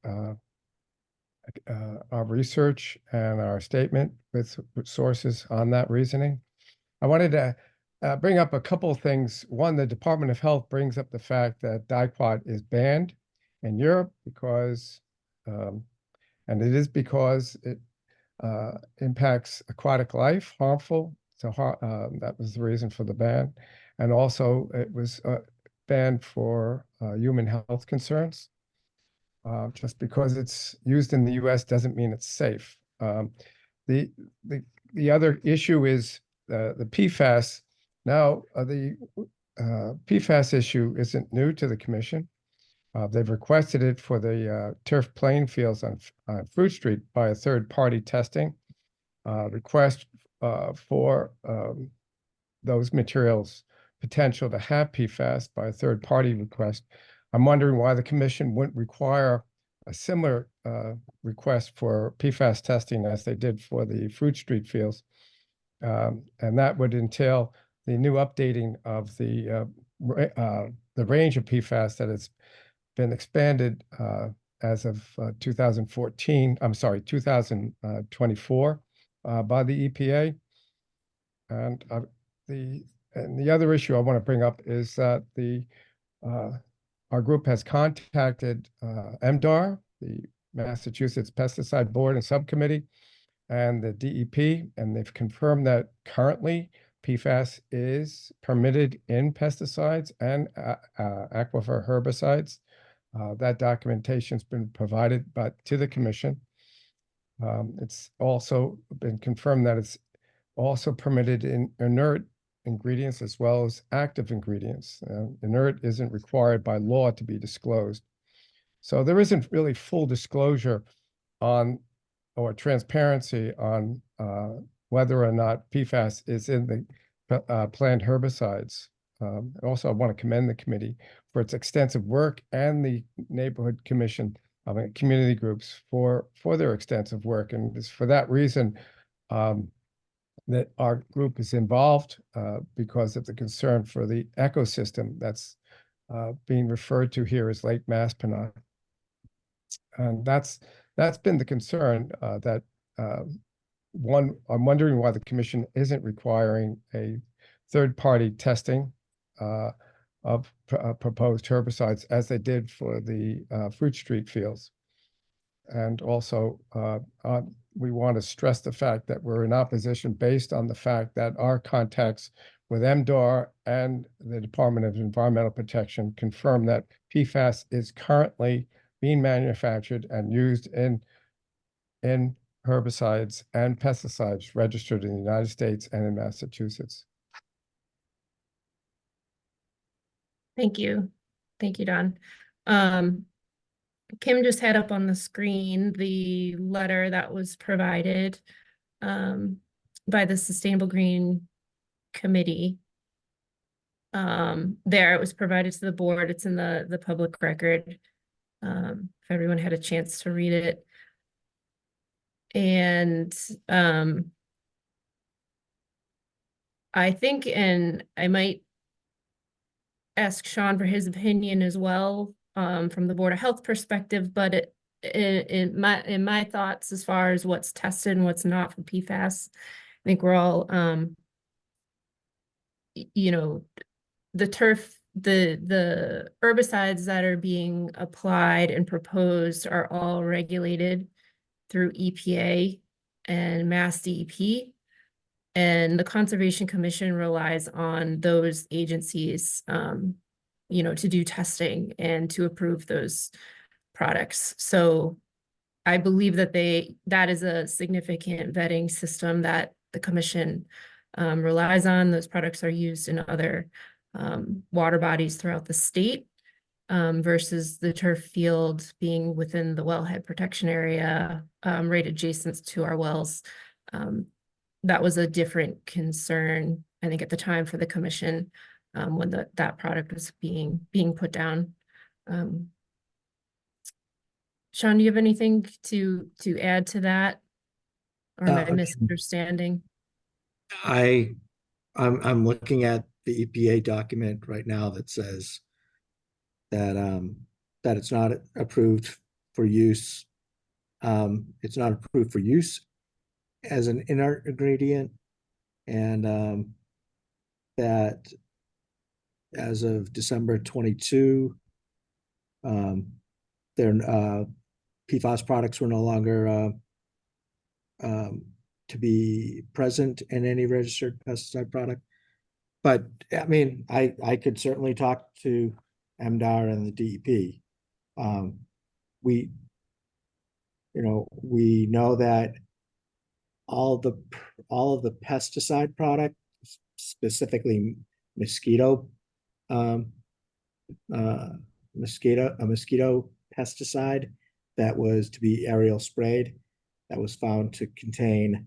our research and our statement with sources on that reasoning. I wanted to bring up a couple of things. One, the Department of Health brings up the fact that dicot is banned in Europe because, and it is because it impacts aquatic life, harmful. So that was the reason for the ban. And also it was banned for human health concerns. Just because it's used in the US doesn't mean it's safe. The other issue is the PFAS. Now, the PFAS issue isn't new to the commission. They've requested it for the turf playing fields on Fruit Street by a third-party testing request for those materials potential to have PFAS by a third-party request. I'm wondering why the commission wouldn't require a similar request for PFAS testing as they did for the Fruit Street fields. And that would entail the new updating of the range of PFAS that has been expanded as of 2024 by the EPA. And the other issue I want to bring up is that our group has contacted MDAR, the Massachusetts Pesticide Board and Subcommittee, and the DEP, and they've confirmed that currently PFAS is permitted in pesticides and aquifer herbicides. That documentation's been provided to the commission. It's also been confirmed that it's also permitted in inert ingredients as well as active ingredients. Inert isn't required by law to be disclosed. So there isn't really full disclosure on or transparency on whether or not PFAS is in the planned herbicides. Also, I want to commend the committee for its extensive work and the neighborhood commission community groups for their extensive work. And it's for that reason that our group is involved because of the concern for the ecosystem that's being referred to here as Lake Maspinock. And that's been the concern that I'm wondering why the commission isn't requiring a third-party testing of proposed herbicides as they did for the Fruit Street fields. And also, we want to stress the fact that we're in opposition based on the fact that our contacts with MDAR and the Department of Environmental Protection confirm that PFAS is currently being manufactured and used in herbicides and pesticides registered in the United States and in Massachusetts. Thank you. Thank you, Don. Kim just had up on the screen the letter that was provided by the Sustainable Green Committee. There, it was provided to the board. It's in the public record. If everyone had a chance to read it. And I think, and I might ask Sean for his opinion as well, from the Board of Health perspective, but in my thoughts, as far as what's tested and what's not for PFAS, I think we're all, you know, the turf, the herbicides that are being applied and proposed are all regulated through EPA and Mass DEP. And the Conservation Commission relies on those agencies, you know, to do testing and to approve those products. So I believe that that is a significant vetting system that the commission relies on. Those products are used in other water bodies throughout the state, versus the turf field being within the wellhead protection area, right adjacent to our wells. That was a different concern, I think, at the time for the commission, when that product was being put down. Sean, do you have anything to add to that? Or am I misunderstanding? I'm looking at the EPA document right now that says that that it's not approved for use. It's not approved for use as an inert ingredient, and that as of December 22, their PFAS products were no longer to be present in any registered pesticide product. But I mean, I could certainly talk to MDR and the DEP. We know that all of the pesticide product, specifically mosquito pesticide that was to be aerial sprayed, that was found to contain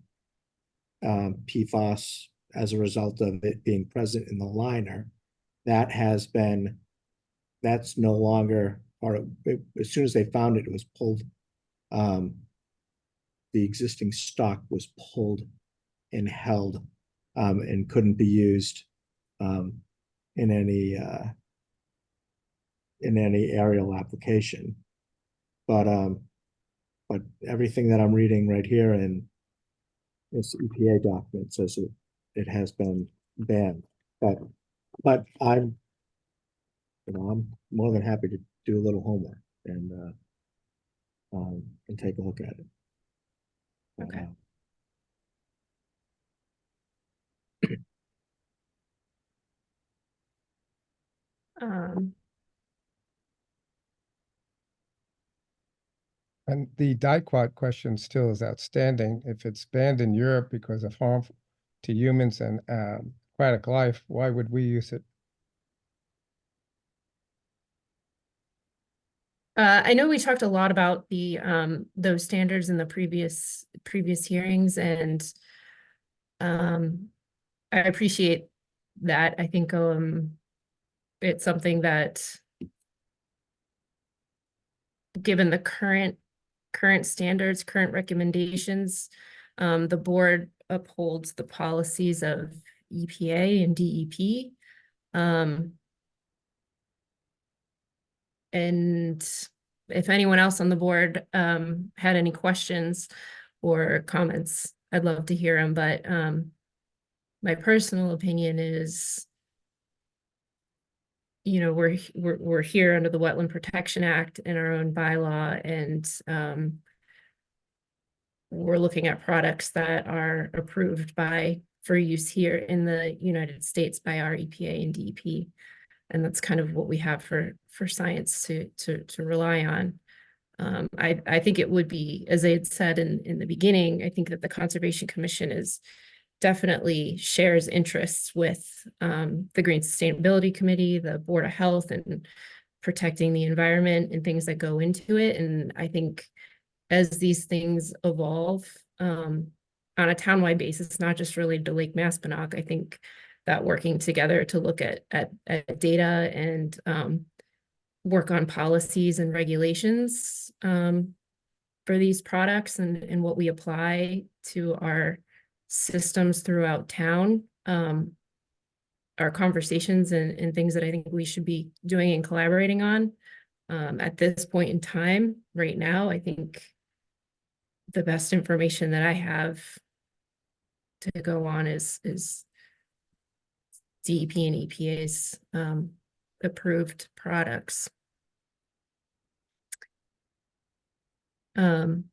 PFAS as a result of it being present in the liner. That's no longer part of it. As soon as they found it, it was pulled. The existing stock was pulled and held, and couldn't be used in any aerial application. But everything that I'm reading right here in this EPA document says it has been banned. But I'm more than happy to do a little homework and take a look at it. Okay. And the dicot question still is outstanding. If it's banned in Europe because of harm to humans and aquatic life, why would we use it? I know we talked a lot about the those standards in the previous hearings, and I appreciate that. I think it's something that, given the current standards, current recommendations, the board upholds the policies of EPA and DEP. And if anyone else on the board had any questions or comments, I'd love to hear them. But my personal opinion is, you know, we're here under the Wetland Protection Act in our own bylaw, and we're looking at products that are approved for use here in the United States by our EPA and DEP. And that's kind of what we have for science to rely on. I think it would be, as I had said in the beginning, I think that the Conservation Commission definitely shares interests with the Green Sustainability Committee, the Board of Health, and protecting the environment and things that go into it. And I think as these things evolve, on a townwide basis, not just related to Lake Maspinock, I think that working together to look at data and work on policies and regulations for these products and what we apply to our systems throughout town, our conversations and things that I think we should be doing and collaborating on. At this point in time, right now, I think the best information that I have to go on is DEP and EPA's approved products. I'm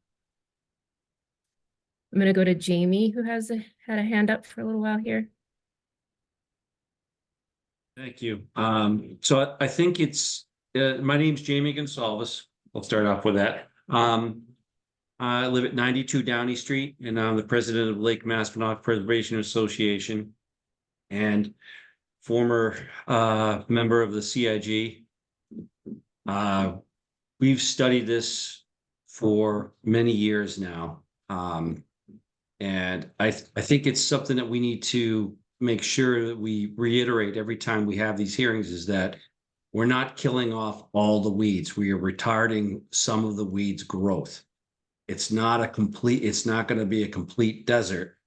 going to go to Jamie, who has had a hand up for a little while here. Thank you. So I think it's, my name's Jamie Gonsalves. I'll start off with that. I live at 92 Downey Street, and I'm the president of Lake Maspinock Preservation Association and former member of the CIG. We've studied this for many years now. And I think it's something that we need to make sure that we reiterate every time we have these hearings, is that we're not killing off all the weeds. We are retarding some of the weeds' growth. It's not going to be a complete desert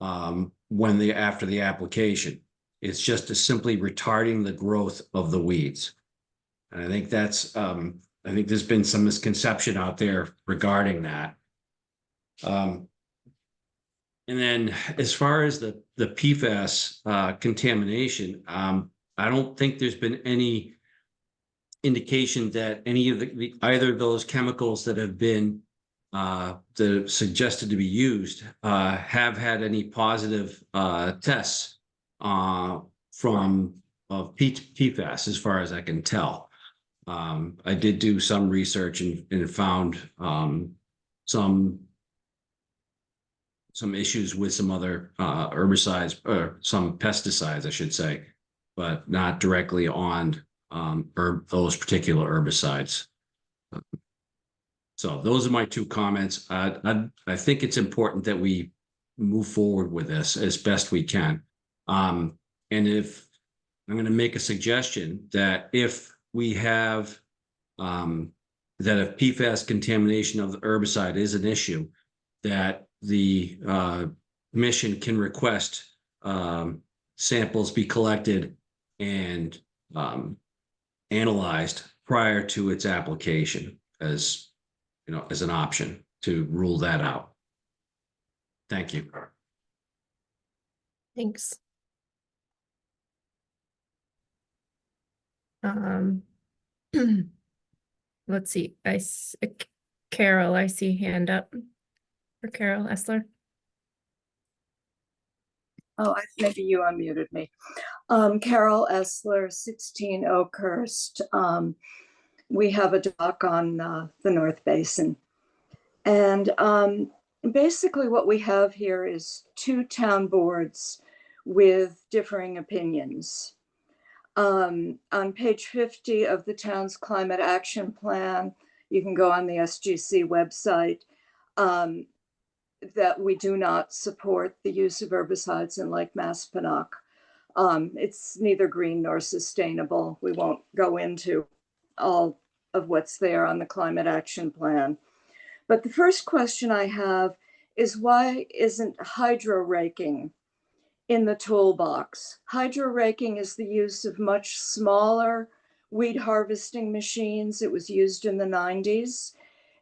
after the application. It's just simply retarding the growth of the weeds. And I think that's, I think there's been some misconception out there regarding that. And then as far as the PFAS contamination, I don't think there's been any indication that any of either of those chemicals that have been that are suggested to be used have had any positive tests from PFAS, as far as I can tell. I did do some research and found some issues with some other herbicides, or some pesticides, I should say, but not directly on those particular herbicides. So those are my two comments. I think it's important that we move forward with this as best we can. And if I'm going to make a suggestion that if we have that if PFAS contamination of the herbicide is an issue, that the commission can request samples be collected and analyzed prior to its application, as as an option to rule that out. Thank you. Thanks. Let's see. Carol, I see hand up for Carol Essler. Oh, maybe you unmuted me. Carol Essler, 16 Oakhurst. We have a dock on the North Basin. And basically what we have here is two town boards with differing opinions. On page 50 of the town's climate action plan, you can go on the SGC website, that we do not support the use of herbicides in Lake Maspinock. It's neither green nor sustainable. We won't go into all of what's there on the climate action plan. But the first question I have is, why isn't hydro raking in the toolbox? Hydro raking is the use of much smaller weed harvesting machines. It was used in the 90s.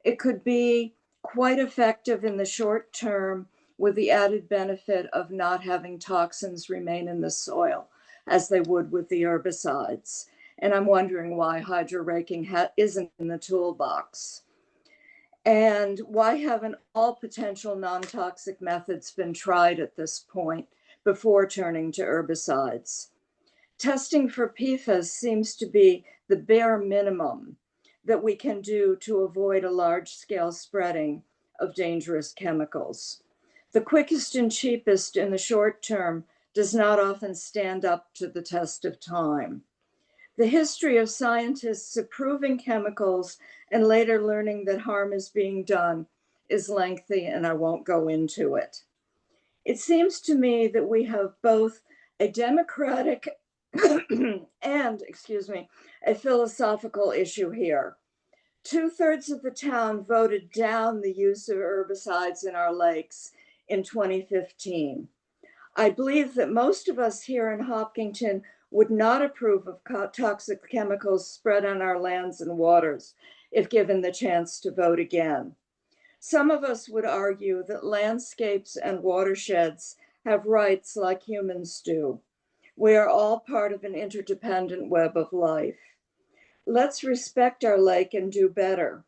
It could be quite effective in the short term, with the added benefit of not having toxins remain in the soil as they would with the herbicides. And I'm wondering why hydro raking isn't in the toolbox. And why haven't all potential non-toxic methods been tried at this point before turning to herbicides? Testing for PFAS seems to be the bare minimum that we can do to avoid a large-scale spreading of dangerous chemicals. The quickest and cheapest in the short term does not often stand up to the test of time. The history of scientists approving chemicals and later learning that harm is being done is lengthy, and I won't go into it. It seems to me that we have both a democratic and, a philosophical issue here. 2/3 of the town voted down the use of herbicides in our lakes in 2015. I believe that most of us here in Hopkinton would not approve of toxic chemicals spread on our lands and waters if given the chance to vote again. Some of us would argue that landscapes and watersheds have rights like humans do. We are all part of an interdependent web of life. Let's respect our lake and do better.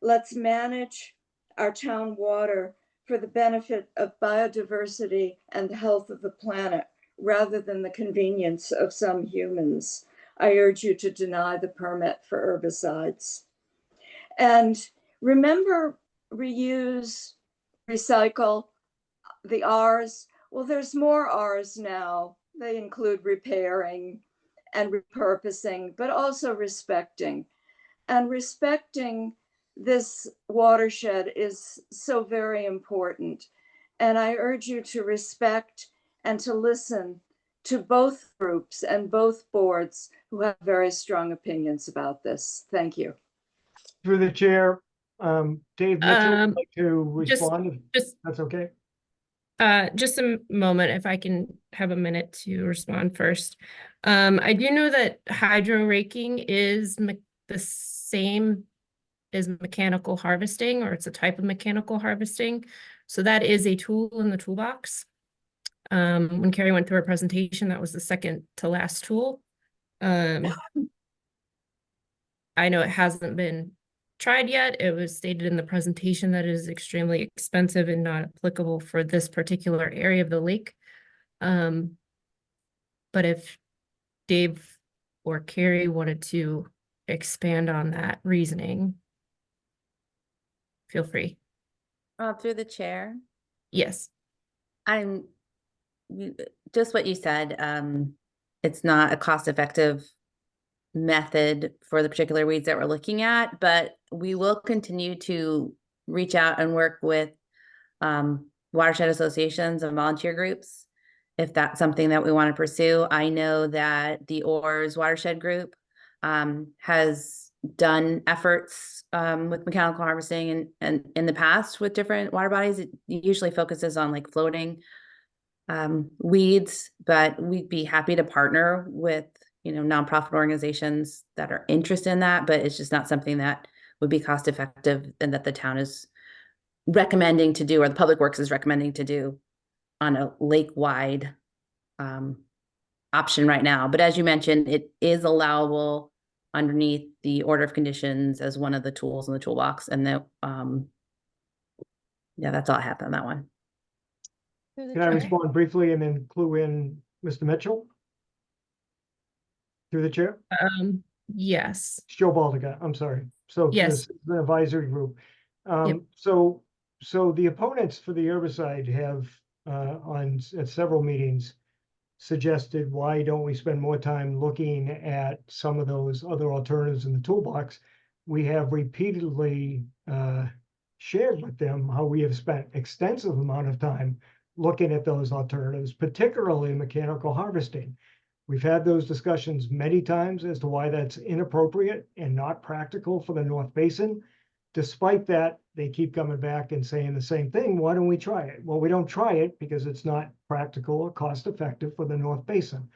Let's manage our town water for the benefit of biodiversity and the health of the planet, rather than the convenience of some humans. I urge you to deny the permit for herbicides. And remember, reuse, recycle, the R's. Well, there's more R's now. They include repairing and repurposing, but also respecting. And respecting this watershed is so very important. And I urge you to respect and to listen to both groups and both boards who have very strong opinions about this. Thank you. Through the chair, Dave Mitchell would like to just- respond, if just- that's okay. Just a moment, if I can have a minute to respond first. I do know that hydro raking is the same as mechanical harvesting, or it's a type of mechanical harvesting. So that is a tool in the toolbox. When Carrie went through her presentation, that was the second to last tool. I know it hasn't been tried yet. It was stated in the presentation that it is extremely expensive and not applicable for this particular area of the lake. But if Dave or Carrie wanted to expand on that reasoning, feel free. Through the chair. Yes. Just what you said, it's not a cost-effective method for the particular weeds that we're looking at, but we will continue to reach out and work with watershed associations and volunteer groups if that's something that we want to pursue. I know that the Orr's Watershed Group has done efforts with mechanical harvesting and in the past with different water bodies. It usually focuses on like floating weeds, but we'd be happy to partner with nonprofit organizations that are interested in that, but it's just not something that would be cost effective and that the town is recommending to do, or the Public Works is recommending to do on a lake-wide option right now. But as you mentioned, it is allowable underneath the order of conditions as one of the tools in the toolbox. And that, yeah, that's all I have on that one. Can I respond briefly and then clue in Mr. Mitchell? Through the chair? Yes. Joe Baldiga, I'm sorry. So Yes. the advisory group. Yep. So the opponents for the herbicide have at several meetings suggested, why don't we spend more time looking at some of those other alternatives in the toolbox? We have repeatedly shared with them how we have spent extensive amount of time looking at those alternatives, particularly mechanical harvesting. We've had those discussions many times as to why that's inappropriate and not practical for the North Basin. Despite that, they keep coming back and saying the same thing. Why don't we try it? Well, we don't try it because it's not practical or cost effective for the North Basin.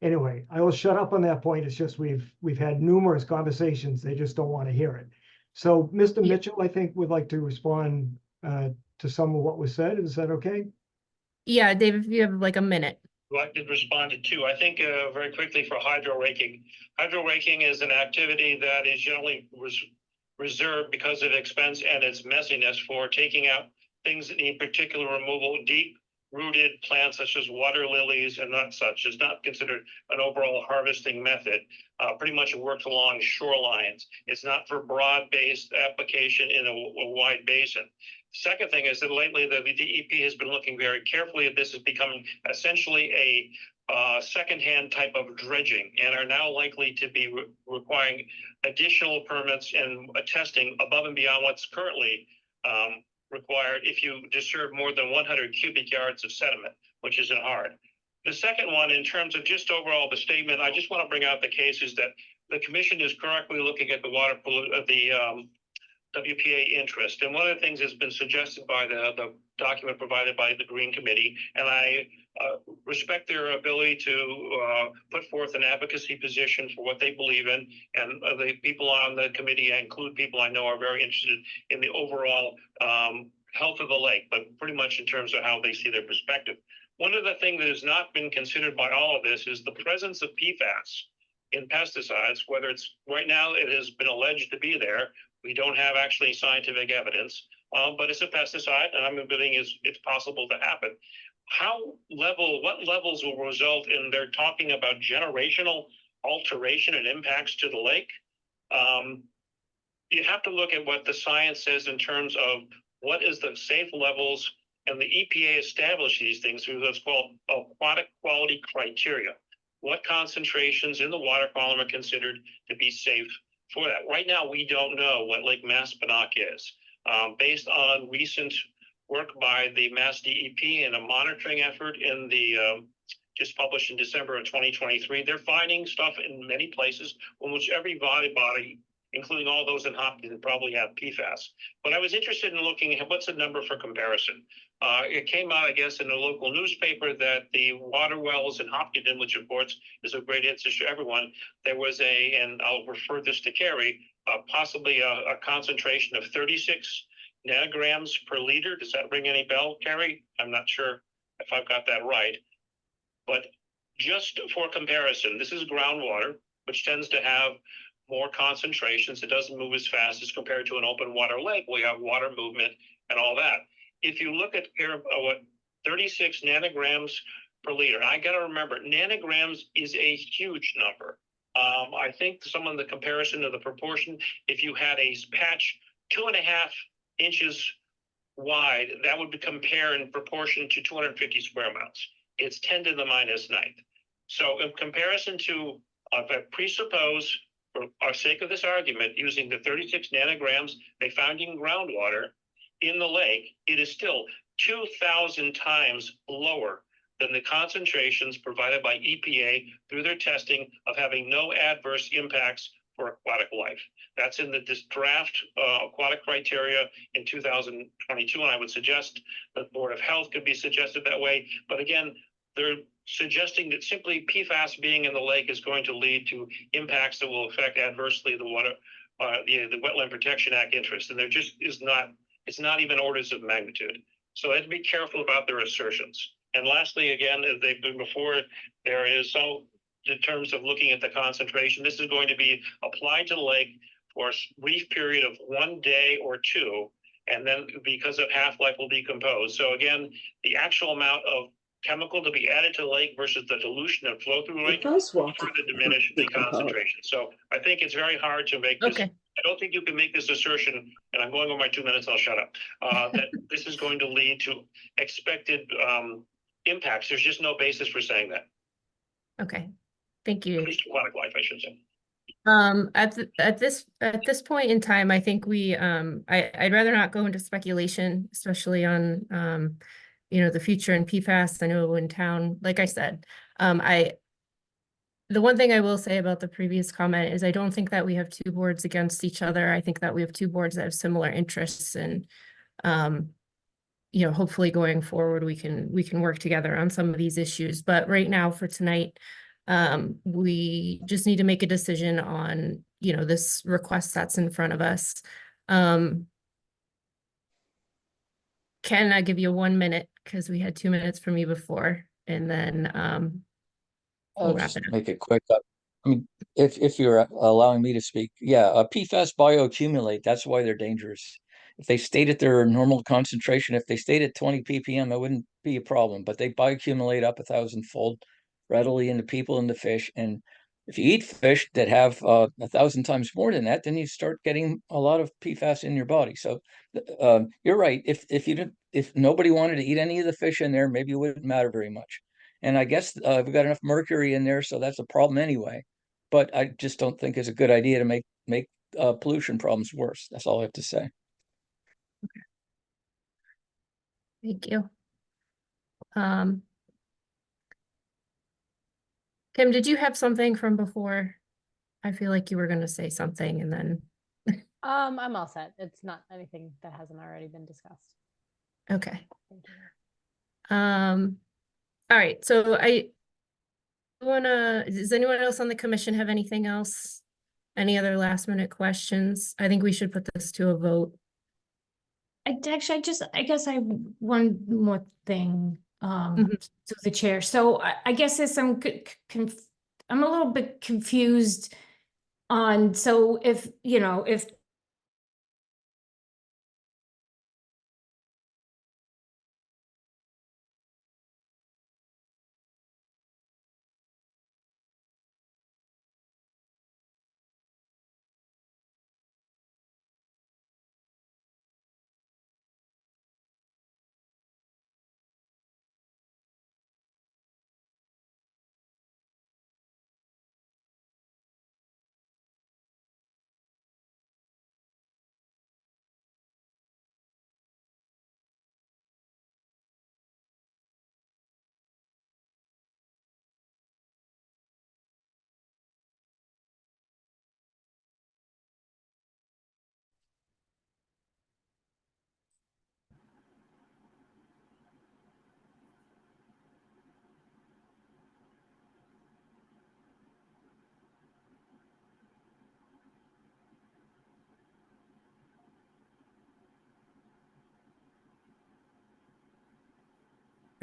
Anyway, I will shut up on that point. It's just we've had numerous conversations. They just don't want to hear it. So Mr. Mitchell, I think, would like to respond to some of what was said. Is that okay? Yeah, Dave, if you have like a minute. I did respond to two. I think very quickly for hydro raking. Hydro raking is an activity that is generally reserved because of expense and its messiness for taking out things that need particular removal. Deep rooted plants such as water lilies and not such is not considered an overall harvesting method. Pretty much it works along shorelines. It's not for broad-based application in a wide basin. Second thing is that lately the DEP has been looking very carefully at this as becoming essentially a secondhand type of dredging and are now likely to be requiring additional permits and testing above and beyond what's currently required if you disturb more than 100 cubic yards of sediment, which isn't hard. The second one, in terms of just overall the statement, I just want to bring out the cases that the commission is correctly looking at the WPA interest. And one of the things that's been suggested by the document provided by the Green Committee, and I respect their ability to put forth an advocacy position for what they believe in. And the people on the committee, I include people I know are very interested in the overall health of the lake, but pretty much in terms of how they see their perspective. One of the things that has not been considered by all of this is the presence of PFAS in pesticides, whether it's right now, it has been alleged to be there. We don't have actually scientific evidence, but it's a pesticide, and I'm admitting it's possible to happen. What levels will result in their talking about generational alteration and impacts to the lake? You have to look at what the science says in terms of what is the safe levels, and the EPA established these things through what's called aquatic quality criteria. What concentrations in the water column are considered to be safe for that? Right now, we don't know what Lake Maspinock is. Based on recent work by the Mass DEP and a monitoring effort in the just published in December of 2023, they're finding stuff in many places in which every body, including all those in Hopkins, probably have PFAS. But I was interested in looking at what's the number for comparison. It came out, I guess, in a local newspaper that the water wells in Hopkinton, which of course is a great interest to everyone, there was and I'll refer this to Carrie, possibly a concentration of 36 nanograms per liter. Does that ring any bell, Carrie? I'm not sure if I've got that right. But just for comparison, this is groundwater, which tends to have more concentrations. It doesn't move as fast as compared to an open water lake. We have water movement and all that. If you look at what 36 nanograms per liter, I got to remember, nanograms is a huge number. I think some of the comparison of the proportion, if you had a patch 2.5 inches wide, that would compare in proportion to 250 square miles. It's 10 to the minus 9th. So in comparison to, if I presuppose, for our sake of this argument, using the 36 nanograms they found in groundwater in the lake, it is still 2,000 times lower than the concentrations provided by EPA through their testing of having no adverse impacts for aquatic life. That's in this draft aquatic criteria in 2022, and I would suggest that Board of Health could be suggested that way. But again, they're suggesting that simply PFAS being in the lake is going to lead to impacts that will affect adversely the water, the Wetland Protection Act interest, and there just is not. It's not even orders of magnitude. So they have to be careful about their assertions. And lastly, again, as they've been before, there is so in terms of looking at the concentration, this is going to be applied to the lake for a brief period of 1 day or 2, and then because of half-life will decompose. So again, the actual amount of chemical to be added to the lake versus the dilution and flow through the lake further diminish the concentration. So I think it's very hard to make this. I don't think you can make this assertion, and I'm going over my 2 minutes, I'll shut up, that this is going to lead to expected impacts. There's just no basis for saying that. Okay, thank you. At least aquatic life, I should say. At this point in time, I think I'd rather not go into speculation, especially on the future in PFAS. I know in town, like I said, the one thing I will say about the previous comment is I don't think that we have two boards against each other. I think that we have two boards that have similar interests, and hopefully going forward we can work together on some of these issues. But right now for tonight, we just need to make a decision on this request that's in front of us. Ken, I'll give you 1 minute because we had 2 minutes from you before, and then I'll just make it quick. I mean, if you're allowing me to speak, yeah, PFAS bioaccumulate. That's why they're dangerous. If they stayed at their normal concentration, if they stayed at 20 ppm, it wouldn't be a problem. But they bioaccumulate up 1,000-fold readily into people and the fish. And if you eat fish that have 1,000 times more than that, then you start getting a lot of PFAS in your body. So you're right. If nobody wanted to eat any of the fish in there, maybe it wouldn't matter very much. And I guess we've got enough mercury in there, so that's a problem anyway. But I just don't think it's a good idea to make pollution problems worse. That's all I have to say. Thank you. Kim, did you have something from before? I feel like you were going to say something and then. I'm all set. It's not anything that hasn't already been discussed. Okay. Thank you. All right. So does anyone else on the commission have anything else? Any other last minute questions? I think we should put this to a vote. I guess I have one more thing, to the chair. So I guess there's some, I'm a little bit confused on, so if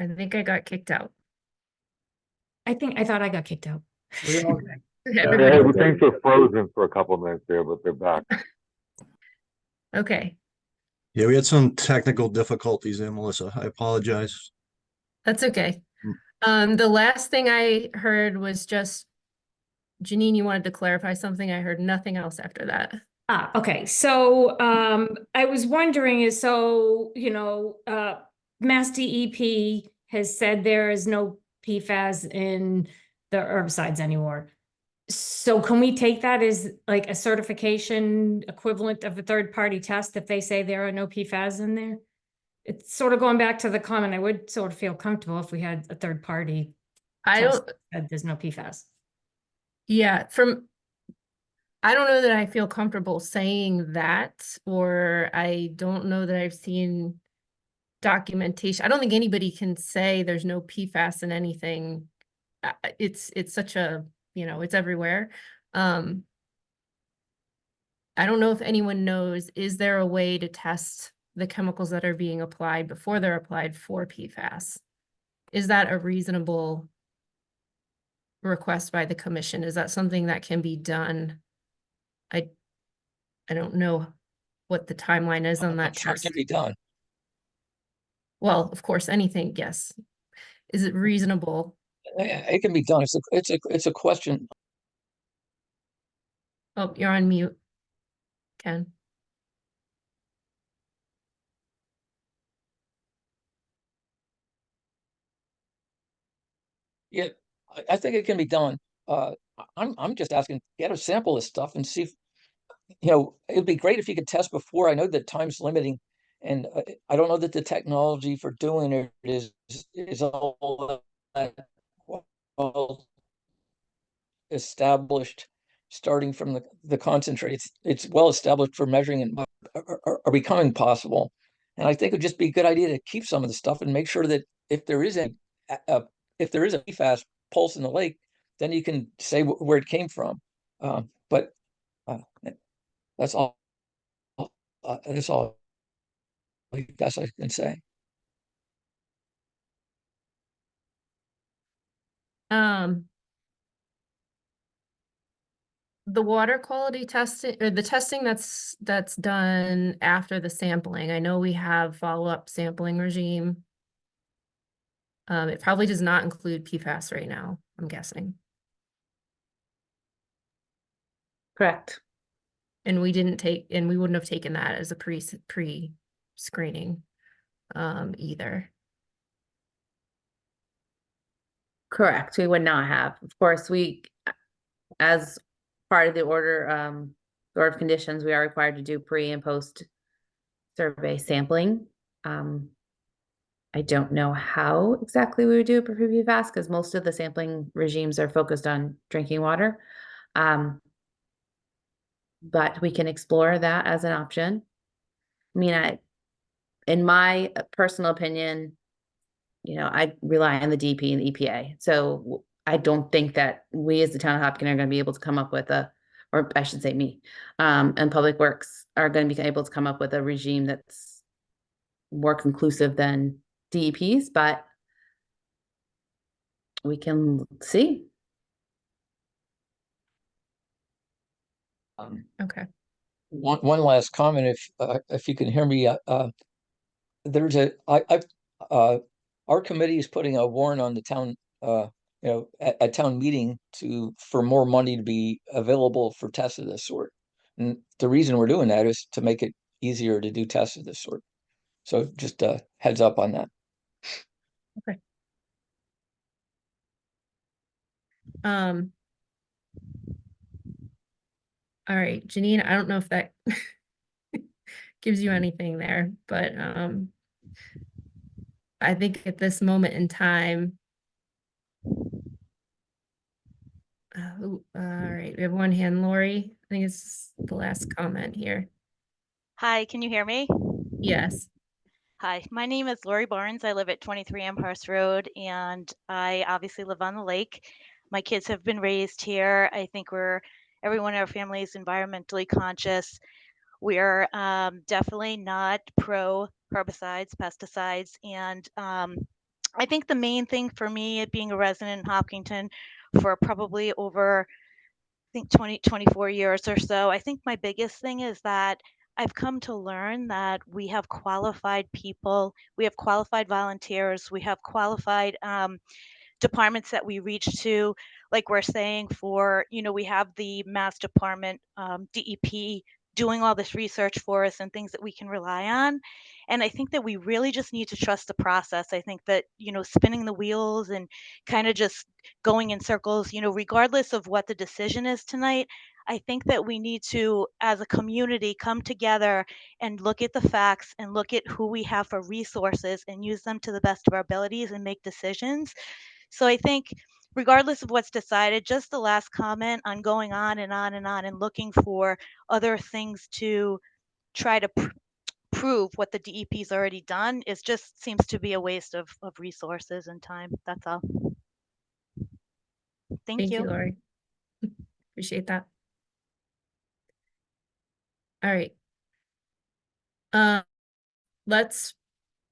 I think I got kicked out. I thought I got kicked out. Yeah, we think they're frozen for a couple of minutes there, but they're back. Okay, Yeah, we had some technical difficulties there, Melissa. I apologize. that's okay. The last thing I heard was just, Janine, you wanted to clarify something. I heard nothing else after that. Okay. So, I was wondering Mass DEP has said there is no PFAS in the herbicides anymore. So can we take that as like a certification equivalent of a third-party test if they say there are no PFAS in there? It's sort of going back to the comment. I would sort of feel comfortable if we had a third party. I test don't, that there's no PFAS. yeah, I don't know that I feel comfortable saying that, or I don't know that I've seen documentation. I don't think anybody can say there's no PFAS in anything. It's such a, it's everywhere. I don't know if anyone knows, is there a way to test the chemicals that are being applied before they're applied for PFAS? Is that a reasonable request by the commission? Is that something that can be done? I don't know what the timeline is on that I'm sure it test. can be done. Well, of course, anything, yes. Is it reasonable? It can be done. It's a question. Oh, you're on mute, Ken. Yeah, I think it can be done. I'm just asking, get a sample of stuff and see if, it'd be great if you could test before. I know that time's limiting, and I don't know that the technology for doing it is all that well established, starting from the concentrates. It's well established for measuring and are becoming possible. And I think it'd just be a good idea to keep some of the stuff and make sure that if there is a PFAS pulse in the lake, then you can say where it came from. But that's all. That's all I guess I can say. The water quality testing, or the testing that's done after the sampling, I know we have follow-up sampling regime. It probably does not include PFAS right now, I'm guessing. Correct. And we wouldn't have taken that as a pre-screening either. Correct, we would not have. Of course, we, as part of the order of conditions, we are required to do pre and post survey sampling. I don't know how exactly we would do it for PFAS because most of the sampling regimes are focused on drinking water. But we can explore that as an option. I mean, in my personal opinion, I rely on the DP and the EPA. So I don't think that we as the town of Hopkins are going to be able to come up with or I should say me, and Public Works are going to be able to come up with a regime that's more conclusive than DEP's, but we can see. Okay. One last comment, if you can hear me, our committee is putting a warrant on the town, at town meeting for more money to be available for tests of this sort. And the reason we're doing that is to make it easier to do tests of this sort. So just a heads up on that. Okay. All right, Janine, I don't know if that gives you anything there, but I think at this moment in time, all right, we have one hand, Lori. I think it's the last comment here. Hi, can you hear me? Yes. Hi, my name is Lori Barnes. I live at 23 Amherst Road, and I obviously live on the lake. My kids have been raised here. I think everyone in our family is environmentally conscious. We're definitely not pro herbicides, pesticides, and I think the main thing for me, being a resident in Hopkinton for probably over, I think 24 years or so, I think my biggest thing is that I've come to learn that we have qualified people, we have qualified volunteers, we have qualified departments that we reach to, like we're saying we have the Mass Department, DEP, doing all this research for us and things that we can rely on. And I think that we really just need to trust the process. I think that, spinning the wheels and kind of just going in circles, regardless of what the decision is tonight, I think that we need to, as a community, come together and look at the facts and look at who we have for resources and use them to the best of our abilities and make decisions. So I think regardless of what's decided, just the last comment on going on and on and on and looking for other things to try to prove what the DEP's already done seems to be a waste of resources and time. That's all. Thank you. Lori. Appreciate that. All right. Let's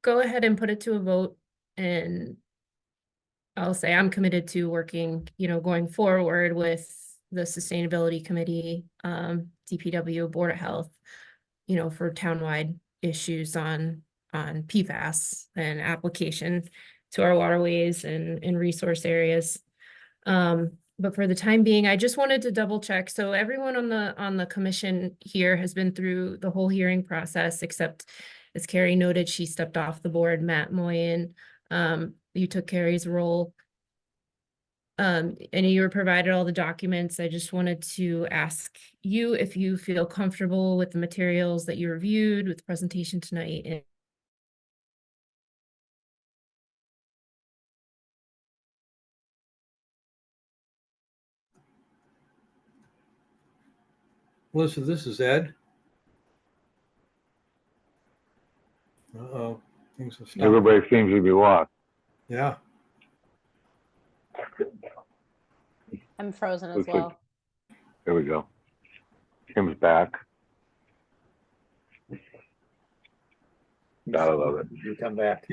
go ahead and put it to a vote, and I'll say I'm committed to working, going forward with the Sustainability Committee, DPW, Board of Health, for townwide issues on PFAS and application to our waterways and resource areas. But for the time being, I just wanted to double check. So everyone on the commission here has been through the whole hearing process, except as Carrie noted, she stepped off the board. Matt Moyen, you took Carrie's role. And you were provided all the documents. I just wanted to ask you if you feel comfortable with the materials that you reviewed with the presentation tonight. Melissa, this is Ed. Uh-oh, things have stopped. Everybody seems to be lost. Yeah. I'm frozen as Looks like- well. There we go. Kim's back. Gotta love it. You come back.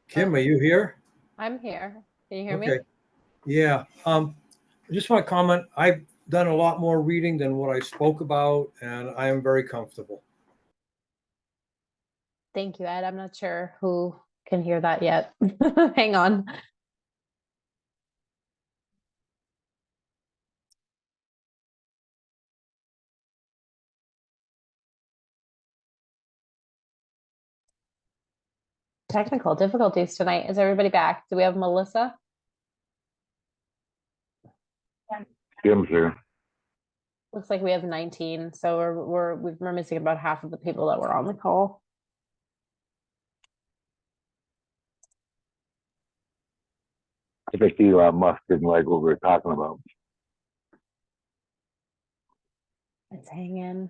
Kim, are you here? I'm here. Can you hear Okay. me? Yeah. I just want to comment. I've done a lot more reading than what I spoke about, and I am very comfortable. Thank you, Ed. I'm not sure who can hear that yet. Hang on. Technical difficulties tonight. Is everybody back? Do we have Melissa? Jim's here. Looks like we have 19, so we're missing about half of the people that were on the call. I think Elon Musk didn't like what we were talking about. Let's hang in.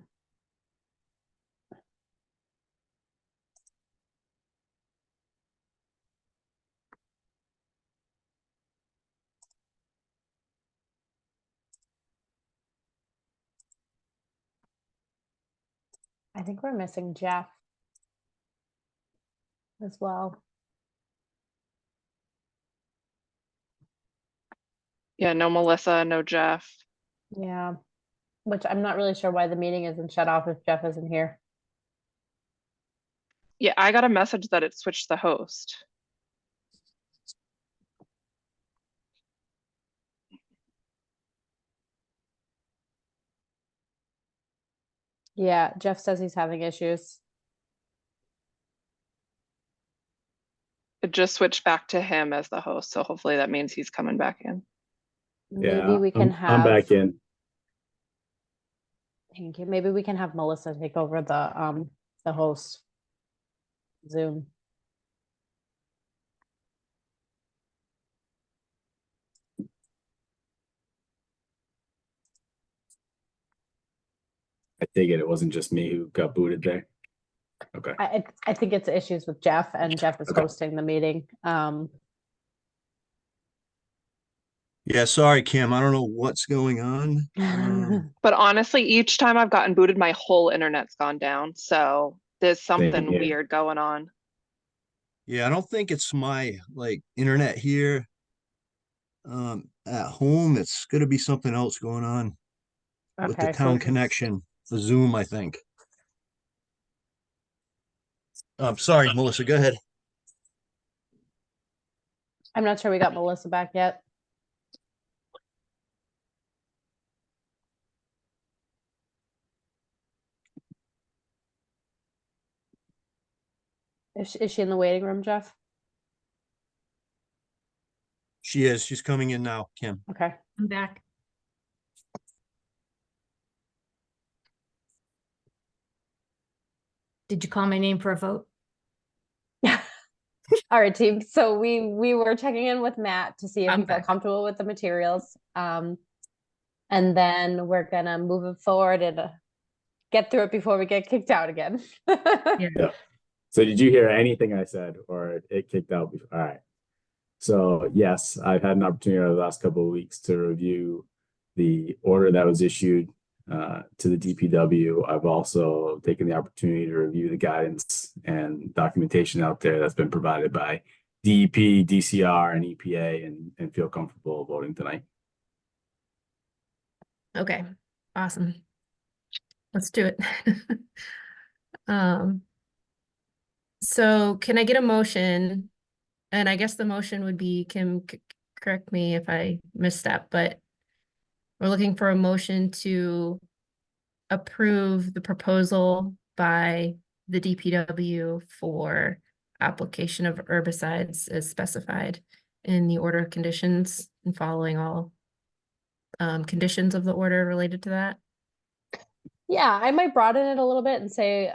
I think we're missing Jeff as well. Yeah, no Melissa, no Jeff. Yeah, which I'm not really sure why the meeting isn't shut off if Jeff isn't here. Yeah, I got a message that it switched the host. Yeah, Jeff says he's having issues. It just switched back to him as the host, so hopefully that means he's coming back in. Maybe we can I'm back in. Thank you. Maybe we can have Melissa take over the host. Zoom. I take it wasn't just me who got booted there. Okay. I think it's issues with Jeff, and Jeff is hosting the meeting. Yeah, sorry, Kim. I don't know what's going on. But honestly, each time I've gotten booted, my whole internet's gone down. So there's something here. weird going on. Yeah, I don't think it's my internet here. At home, it's gonna be something else going on with the Okay, town so- connection, the Zoom, I think. Sorry, Melissa, go ahead. I'm not sure we got Melissa back yet. Is she in the waiting room, Jeff? She is. She's coming in now, Kim. Okay. I'm back. Did you call my name for a vote? All right, team. So we were checking in with Matt to see if he felt comfortable with the materials. And then we're gonna move it forward and get through it before we get kicked out again. Yeah. So did you hear anything I said, or it kicked out before? All right. So yes, I've had an opportunity over the last couple of weeks to review the order that was issued to the DPW. I've also taken the opportunity to review the guidance and documentation out there that's been provided by DEP, DCR, and EPA, and feel comfortable voting tonight. Okay, awesome. Let's do it. So can I get a motion? And I guess the motion would be, Kim, correct me if I missed that, but we're looking for a motion to approve the proposal by the DPW for application of herbicides as specified in the order of conditions and following all conditions of the order related to that. Yeah, I might broaden it a little bit and say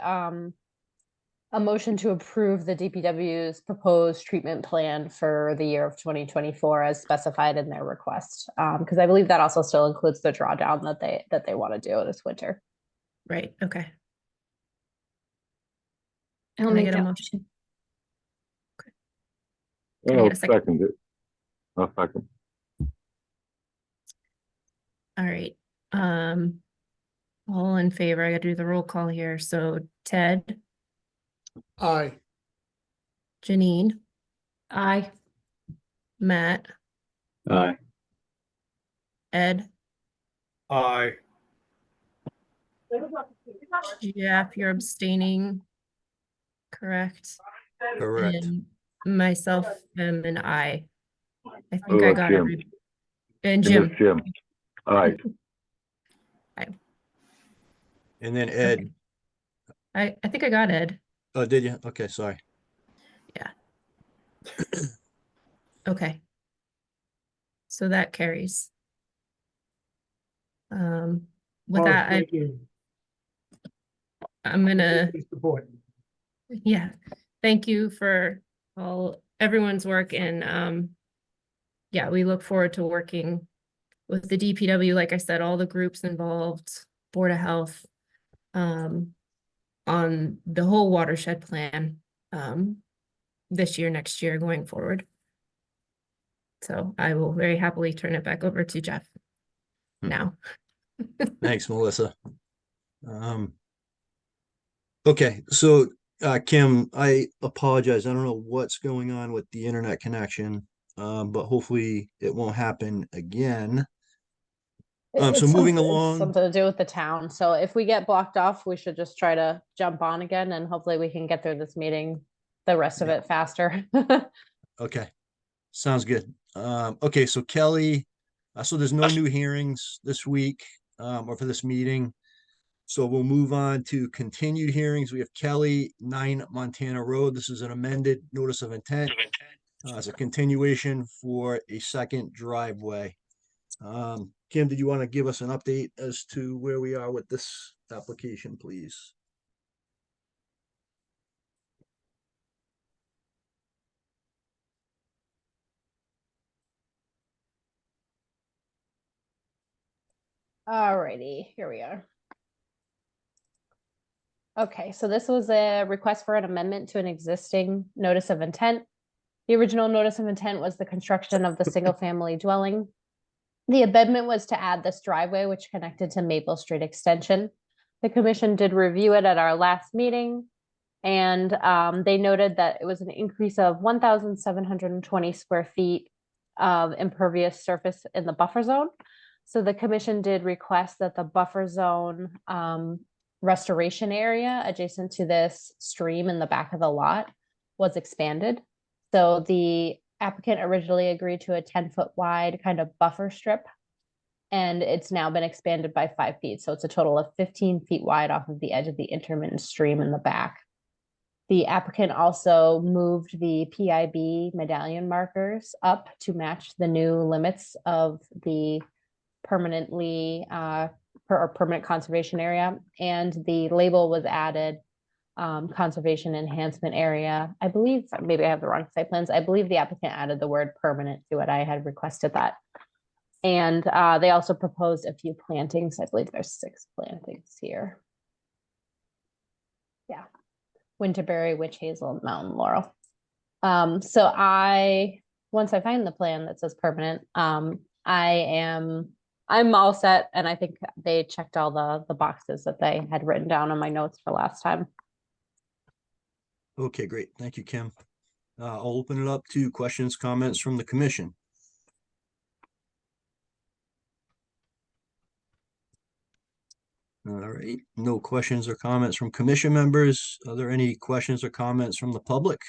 a motion to approve the DPW's proposed treatment plan for the year of 2024 as specified in their request. Because I believe that also still includes the drawdown that they want to do this winter. Right, okay. I'll Can I make get a that motion? Can I I'll get a second? second it. I'll second. All right. All in favor, I gotta do the roll call here. So Ted, Aye. Janine, Aye. Matt, Aye. Ed, Aye. Jeff, you're abstaining, correct? Correct. And myself am an I. I think Oh, I got Jim. every. And It was Jim. Jim. All right. And then Ed. I think I got Ed. Oh, did you? Okay, sorry. Yeah. Okay. So that carries. With Oh, that, thank you. I'm gonna, Please support. yeah, thank you for everyone's work, and yeah, we look forward to working with the DPW, like I said, all the groups involved, Board of Health, on the whole watershed plan, this year, next year, going forward. So I will very happily turn it back over to Jeff now. Thanks, Melissa. Okay, so Kim, I apologize. I don't know what's going on with the internet connection, but hopefully it won't happen again. So It's moving it's along. something to do with the town. So if we get blocked off, we should just try to jump on again, and hopefully we can get through this meeting, the rest of it faster. Okay, sounds good. Okay, so Kelly, so there's no new hearings this week, or for this meeting. So we'll move on to continued hearings. We have Kelly, 9 Montana Road. This is an amended notice of intent. It's a continuation for a second driveway. Kim, did you want to give us an update as to where we are with this application, please? Alrighty, here we are. Okay, so this was a request for an amendment to an existing notice of intent. The original notice of intent was the construction of the single-family dwelling. The amendment was to add this driveway, which connected to Maple Street Extension. The commission did review it at our last meeting, and they noted that it was an increase of 1,720 square feet of impervious surface in the buffer zone. So the commission did request that the buffer zone restoration area adjacent to this stream in the back of the lot was expanded. So the applicant originally agreed to a 10-foot wide kind of buffer strip, and it's now been expanded by 5 feet. So it's a total of 15 feet wide off of the edge of the intermittent stream in the back. The applicant also moved the PIB medallion markers up to match the new limits of the permanently permanent conservation area, and the label was added, conservation enhancement area. I believe, maybe I have the wrong site plans. I believe the applicant added the word permanent to it. I had requested that. And they also proposed a few plantings. I believe there's 6 plantings here. Yeah. Winterberry, witch hazel, mountain laurel. So once I find the plan that says permanent, I'm all set, and I think they checked all the boxes that they had written down on my notes for last time. Okay, great. Thank you, Kim. I'll open it up to questions, comments from the commission. All right, no questions or comments from commission members. Are there any questions or comments from the public?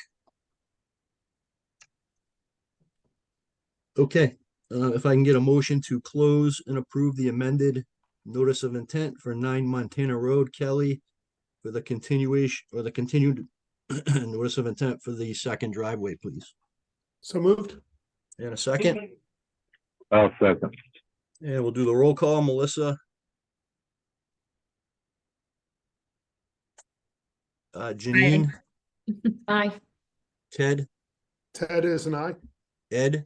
Okay, if I can get a motion to close and approve the amended notice of intent for 9 Montana Road, Kelly, for the continuation or the continued notice of intent for the second driveway, please. So moved. And a second? I'll second. And we'll do the roll call. Melissa? Janine? Aye. Ted? Ted is an aye. Ed?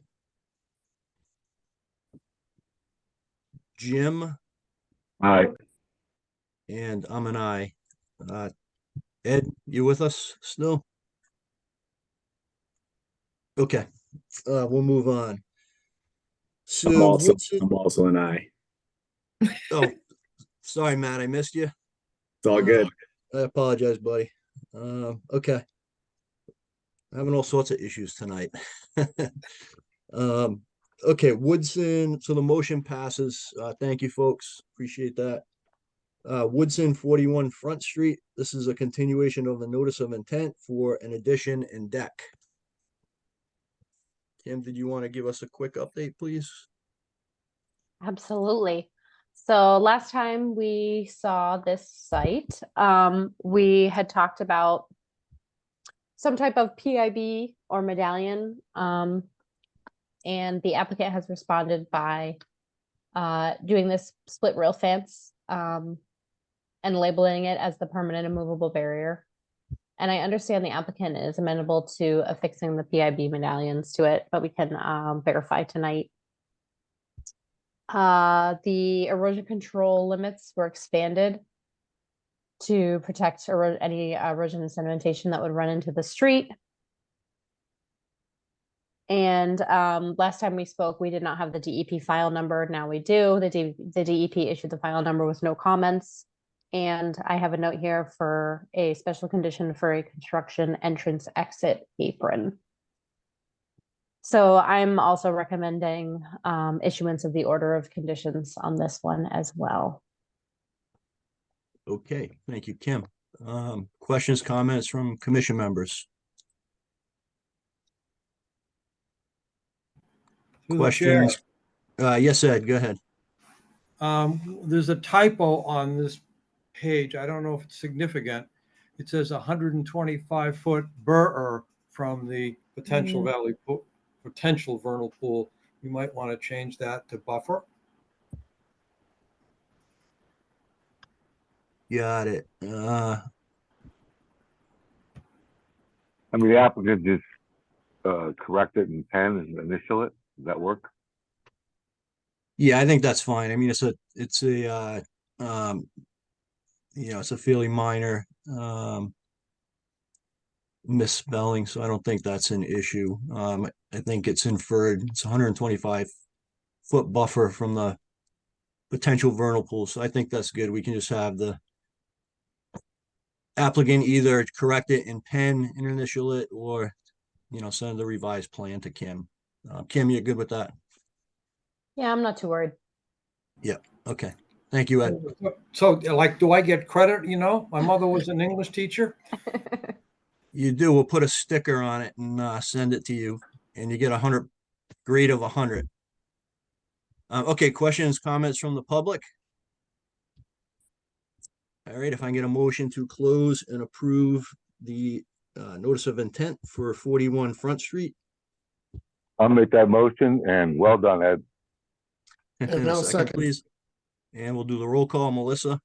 Jim? Aye. And I'm an aye. Ed, you with us still? Okay, we'll move on. So I'm also an aye. Oh, sorry, Matt, I missed you. It's all good. I apologize, buddy. Okay. Having all sorts of issues tonight. Okay, Woodson, so the motion passes. Thank you, folks. Appreciate that. Woodson 41 Front Street. This is a continuation of the notice of intent for an addition and deck. Kim, did you want to give us a quick update, please? Absolutely. So last time we saw this site, we had talked about some type of PIB or medallion, and the applicant has responded by doing this split rail fence and labeling it as the permanent and movable barrier. And I understand the applicant is amenable to affixing the PIB medallions to it, but we can verify tonight. The erosion control limits were expanded to protect any erosion and sedimentation that would run into the street. And last time we spoke, we did not have the DEP file number. Now we do. The DEP issued the file number with no comments. And I have a note here for a special condition for a construction entrance exit apron. So I'm also recommending issuance of the order of conditions on this one as well. Okay, thank you, Kim. Questions, comments from commission members? Through the chair, Questions? Yes, Ed, go ahead. There's a typo on this page. I don't know if it's significant. It says 125-foot BRR from the potential potential vernal pool. You might want to change that to buffer. Got it. I mean, the applicant just correct it in pen and initial it. Does that work? Yeah, I think that's fine. I mean, it's a it's a fairly minor misspelling, so I don't think that's an issue. I think it's inferred. It's 125-foot buffer from the potential vernal pool, so I think that's good. We can just have the applicant either correct it in pen and initial it, or send the revised plan to Kim. Kim, you're good with that? Yeah, I'm not too worried. Yeah. Okay. Thank you, Ed. So, like, do I get credit? My mother was an English teacher. You do. We'll put a sticker on it and send it to you, and you get 100 grade of 100. Okay. Questions, comments from the public? All right. If I can get a motion to close and approve the notice of intent for 41 Front Street. I'll make that motion, and well done, Ed. And I'll second. Please. And we'll do the roll call. Melissa,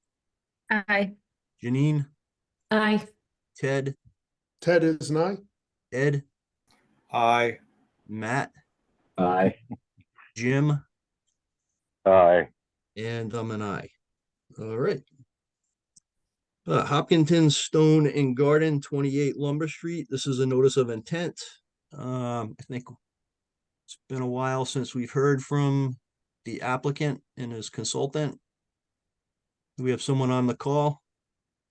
Aye. Janine, Aye. Ted, Ted is an aye. Ed, Aye. Matt, Aye. Jim, Aye. and I'm an aye. All right. Hopkinton Stone and Garden, 28 Lumber Street. This is a notice of intent. I think it's been a while since we've heard from the applicant and his consultant. Do we have someone on the call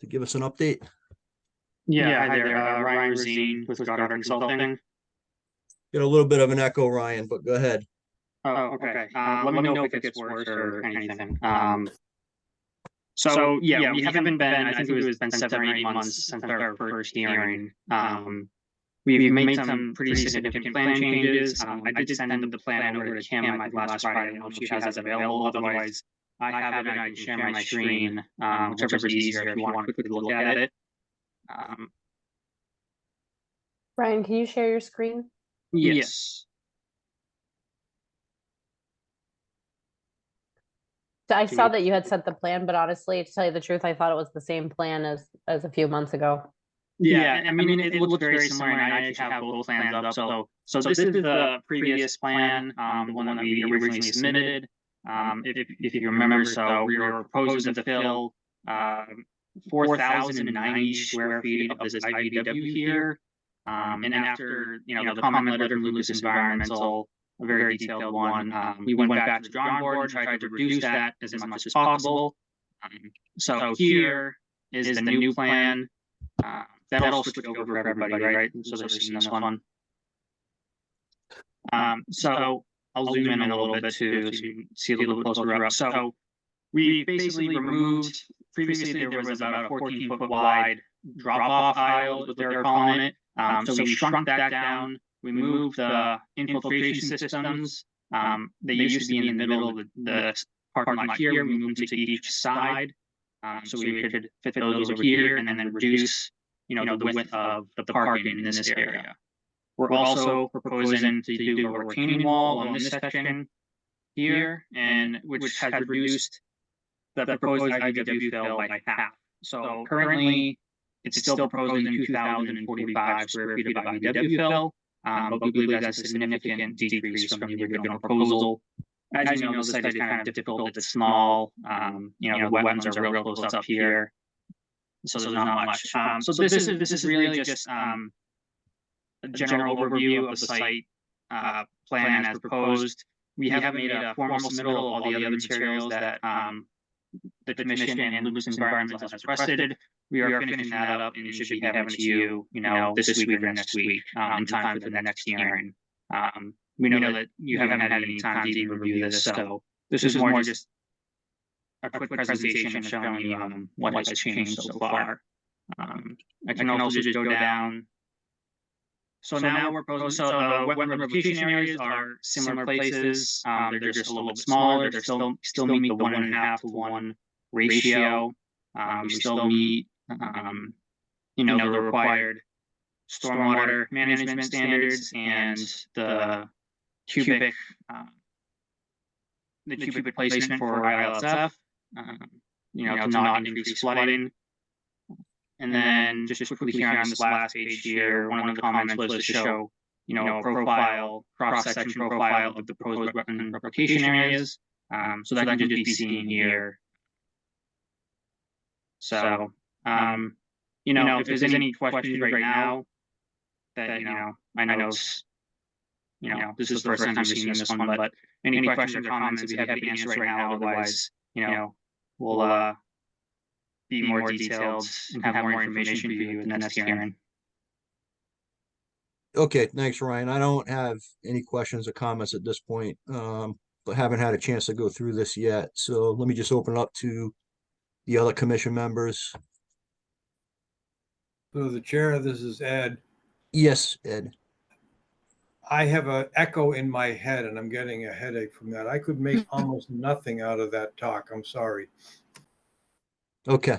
to give us an update? Yeah, hi there, Ryan Rosine with Goddard Consulting. Get a little bit of an echo, Ryan, but go ahead. Oh, okay. Let me know if it gets worse or anything. So yeah, we haven't been, I think it was been 7 or 8 months since our first hearing. We've made some pretty significant plan changes. I did send the plan over to Kim last Friday. I don't know if she has it available. Otherwise, I have it and I can share my screen, whichever's easier if you want to quickly look at it. Brian, can you share your screen? Yes. I saw that you had sent the plan, but honestly, to tell you the truth, I thought it was the same plan as a few months ago. Yeah, I mean, it looks very similar, and I actually have both plans up. So this is the previous plan, the one that we originally submitted. If you remember, so we were proposing to fill 4,090 square feet of this IVW here. And after, the comment letter from Lucas Environmental, a very detailed one, we went back to the drawing board and tried to reduce that as much as possible. So here is the new plan. That'll switch over for everybody, right? So they're seeing this one. So I'll zoom in a little bit too, so you can see a little bit closer up. So we basically removed, previously there was about a 14-foot wide drop-off aisle, is what they're calling it. So we shrunk that down. We moved the infiltration systems. They used to be in the middle of the parking lot here. We moved them to each side. So we could fit those over here and then reduce, the width of the parking in this area. We're also proposing to do a retaining wall on this section here, and which has reduced the proposed IVW fill by half. So currently, it's still proposing 2,045 square feet of IVW fill, but we believe that's a significant decrease from the original proposal. As you know, the site is kind of difficult, it's small, the wetlands are real close up here. So there's not much. So this is really just a general overview of the site plan as proposed. We haven't made a formal submittal of all the other materials that the commission and Lucas Environmental has requested. We are finishing that up and should be having to you, this week or next week, in time for the next hearing. We know that you haven't had any time to even review this, so this is more just a quick presentation showing you what has changed so far. I can also just go down. So now we're proposing, so the wetland replication areas are similar places. They're just a little bit smaller. They're still meet the 1.5 to 1 ratio. We still meet, the required stormwater management standards and the cubic placement for ILSF, to not increase flooding. And then just quickly here on this last page here, one of the comments was to show, a profile, cross-section profile of the proposed wetland replication areas. So that can just be seen here. So, if there's any questions right now that, I know it's, this is the first time I've seen this one, but any questions or comments that we have to answer right now, otherwise, we'll be more detailed and have more information for you in the next hearing. Okay, thanks, Ryan. I don't have any questions or comments at this point, but haven't had a chance to go through this yet. So let me just open it up to the other commission members. So the chair, this is Ed. Yes, Ed. I have an echo in my head and I'm getting a headache from that. I could make almost nothing out of that talk. I'm sorry. Okay.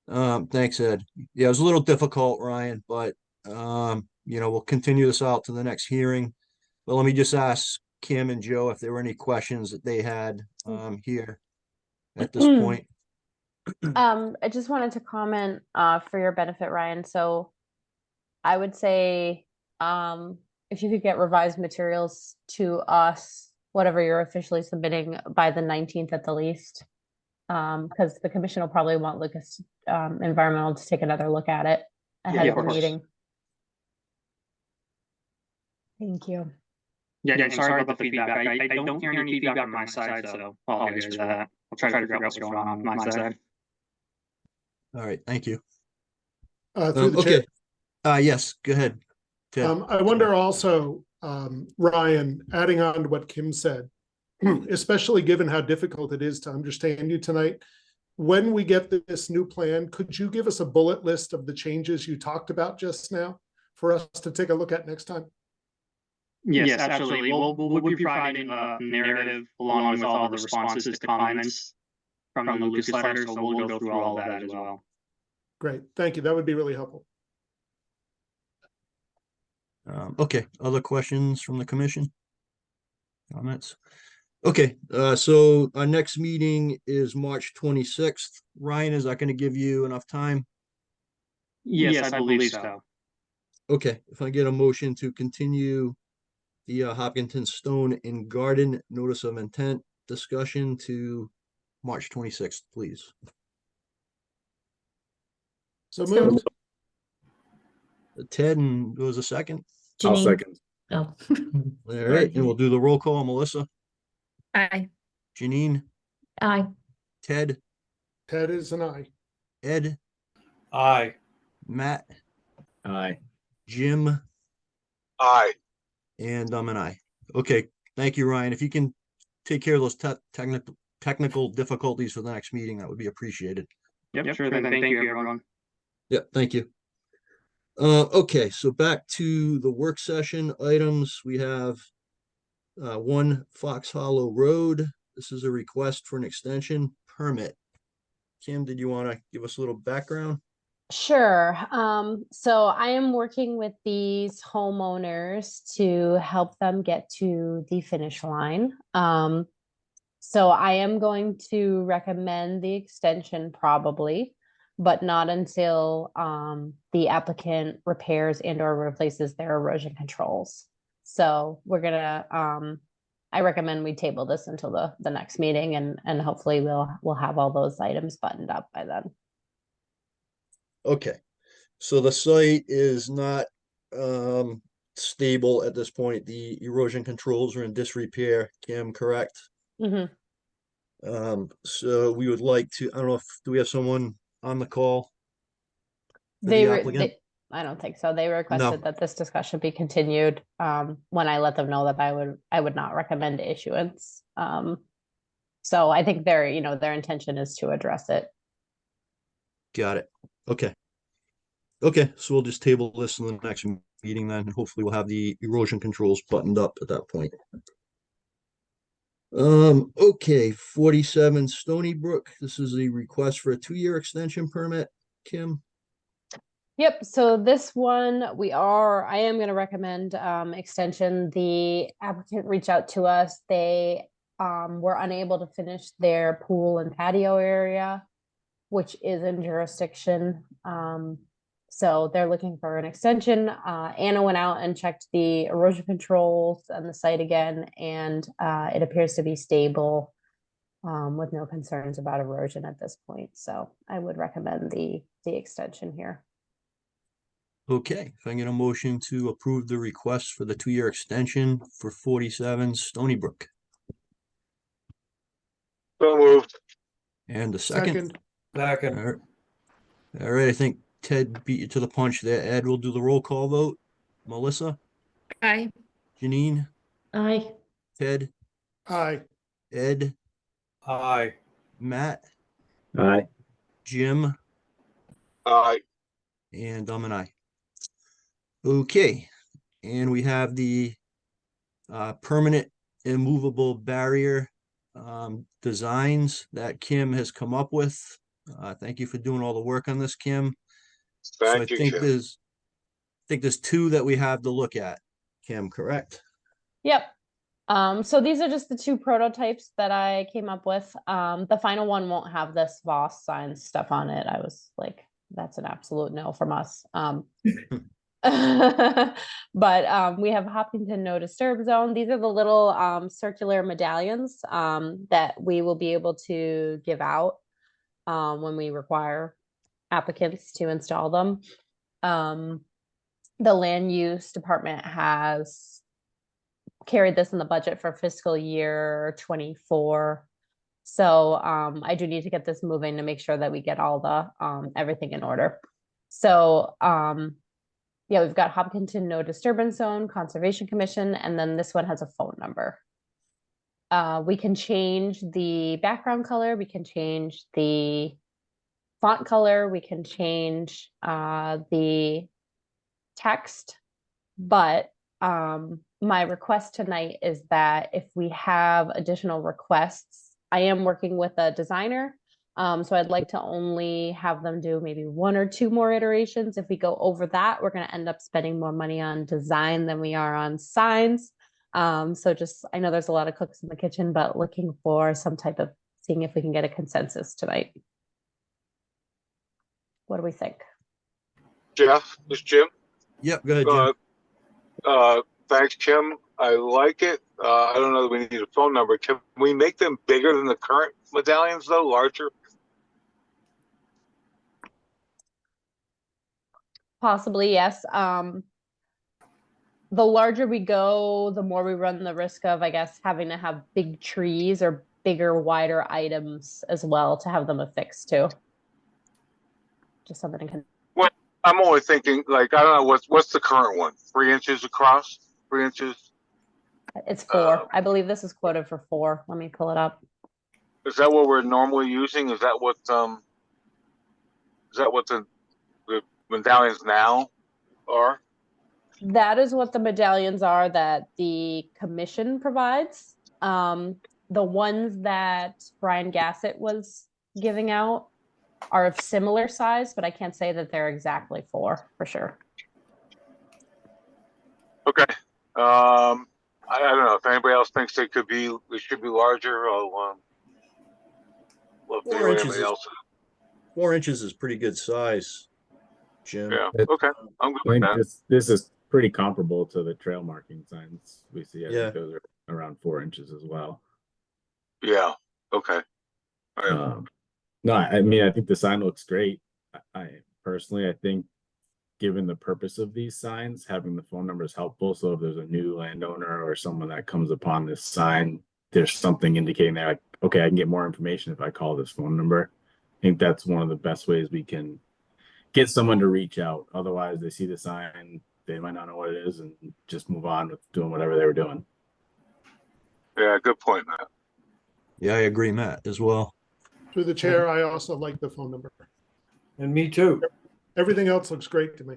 Thanks, Ed. Yeah, it was a little difficult, Ryan, but we'll continue this out to the next hearing. But let me just ask Kim and Joe if there were any questions that they had here at this point. I just wanted to comment for your benefit, Ryan. So I would say if you could get revised materials to us, whatever you're officially submitting by the 19th at the least, because the commission will probably want Lucas Environmental to take another look at it ahead of the meeting. Thank you. Yeah, sorry about the feedback. I don't hear any feedback on my side, so apologize for that. I'll try to figure out what's going on my side. All right, thank you. Through the chair. Okay. Yes, go ahead, Ted. I wonder also, Ryan, adding on to what Kim said, especially given how difficult it is to understand you tonight, when we get this new plan, could you give us a bullet list of the changes you talked about just now for us to take a look at next time? Yes, absolutely. We'll be providing a narrative along with all the responses to comments from the Lucas letter, so we'll go through all of that as well. Great, thank you. That would be really helpful. Okay, other questions from the commission? Comments? Okay, so our next meeting is March 26th. Ryan, is that going to give you enough time? Yes, I believe so. Okay, if I get a motion to continue the Hopkinton Stone and Garden Notice of Intent discussion to March 26th, please. So moved. Ted, and goes a second. I'll second. Oh. All right, and we'll do the roll call. Melissa? Aye. Janine? Aye. Ted? Ted is an aye. Ed? Aye. Matt? Aye. Jim? Aye. And I'm an aye. Okay, thank you, Ryan. If you can take care of those technical difficulties for the next meeting, that would be appreciated. Yep, sure thing. Thank you, everyone. Yeah, thank you. Okay, so back to the work session items. We have 1 Fox Hollow Road. This is a request for an extension permit. Kim, did you want to give us a little background? Sure. So I am working with these homeowners to help them get to the finish line. So I am going to recommend the extension probably, but not until the applicant repairs and or replaces their erosion controls. So we're gonna I recommend we table this until the next meeting, and hopefully we'll have all those items buttoned up by then. Okay, so the site is not stable at this point. The erosion controls are in disrepair, Kim, correct? Mhm. So we would like to, I don't know if, do we have someone on the call? For They the were, applicant? I don't think so. They requested that this discussion be continued, when I let them know that I would not recommend issuance. So I think their, their intention is to address it. Got it. Okay. Okay, so we'll just table this in the next meeting then, and hopefully we'll have the erosion controls buttoned up at that point. Okay, 47 Stony Brook. This is a request for a 2-year extension permit, Kim. Yep, so this one, I am gonna recommend extension. The applicant reached out to us. They were unable to finish their pool and patio area, which is in jurisdiction. So they're looking for an extension. Anna went out and checked the erosion controls and the site again, and it appears to be stable, with no concerns about erosion at this point. So I would recommend the extension here. Okay, if I get a motion to approve the request for the 2-year extension for 47 Stony Brook. So moved. And a second? Second. All right, I think Ted beat you to the punch there. Ed will do the roll call vote. Melissa? Aye. Janine? Aye. Ted? Aye. Ed? Aye. Matt? Aye. Jim? Aye. And I'm an aye. Okay, and we have the permanent immovable barrier designs that Kim has come up with. Thank you for doing all the work on this, Kim. So I Thank you, think Kim. there's 2 that we have to look at, Kim, correct? Yep. So these are just the 2 prototypes that I came up with. The final one won't have this Voss sign stuff on it. I was like, that's an absolute no from us. But we have Hopkinton no disturb zone. These are the little circular medallions that we will be able to give out when we require applicants to install them. The land use department has carried this in the budget for fiscal year 24. So I do need to get this moving to make sure that we get all the everything in order. So yeah, we've got Hopkinton no disturbance zone, Conservation Commission, and then this one has a phone number. We can change the background color, we can change the font color, we can change the text, but my request tonight is that if we have additional requests, I am working with a designer. So I'd like to only have them do maybe 1 or 2 more iterations. If we go over that, we're going to end up spending more money on design than we are on signs. So just, I know there's a lot of cooks in the kitchen, but looking for some type of, seeing if we can get a consensus tonight. What do we think? Jeff, this is Jim. Yep, go ahead, Jim. Thanks, Kim. I like it. I don't know that we need a phone number. Can we make them bigger than the current medallions, though? Larger? Possibly, yes. The larger we go, the more we run the risk of, I guess, having to have big trees or bigger, wider items as well to have them affixed to. Just something to. Well, I'm only thinking, like, I don't know, what's the current one? 3 inches across? 3 inches? It's 4. I believe this is quoted for 4. Let me pull it up. Is that what we're normally using? Is that what the medallions now are? That is what the medallions are that the commission provides. The ones that Brian Gassett was giving out are of similar size, but I can't say that they're exactly 4 for sure. Okay. I don't know if anybody else thinks they should be larger. Well, 4 inches anybody is, else. 4 inches is pretty good size, Jim. Yeah. Okay. I'm good I with think that. this is pretty comparable to the trail marking signs we see. I Yeah. think those are around 4 inches as well. Yeah. Okay. All right. No, I mean, I think the sign looks great. I personally, I think given the purpose of these signs, having the phone number is helpful. So if there's a new landowner or someone that comes upon this sign, there's something indicating there, like, okay, I can get more information if I call this phone number. I think that's one of the best ways we can get someone to reach out. Otherwise, they see the sign, they might not know what it is, and just move on with doing whatever they were doing. Yeah. Good point, Matt. Yeah, I agree, Matt, as well. Through the chair, I also like the phone number. And me too. Everything else looks great to me.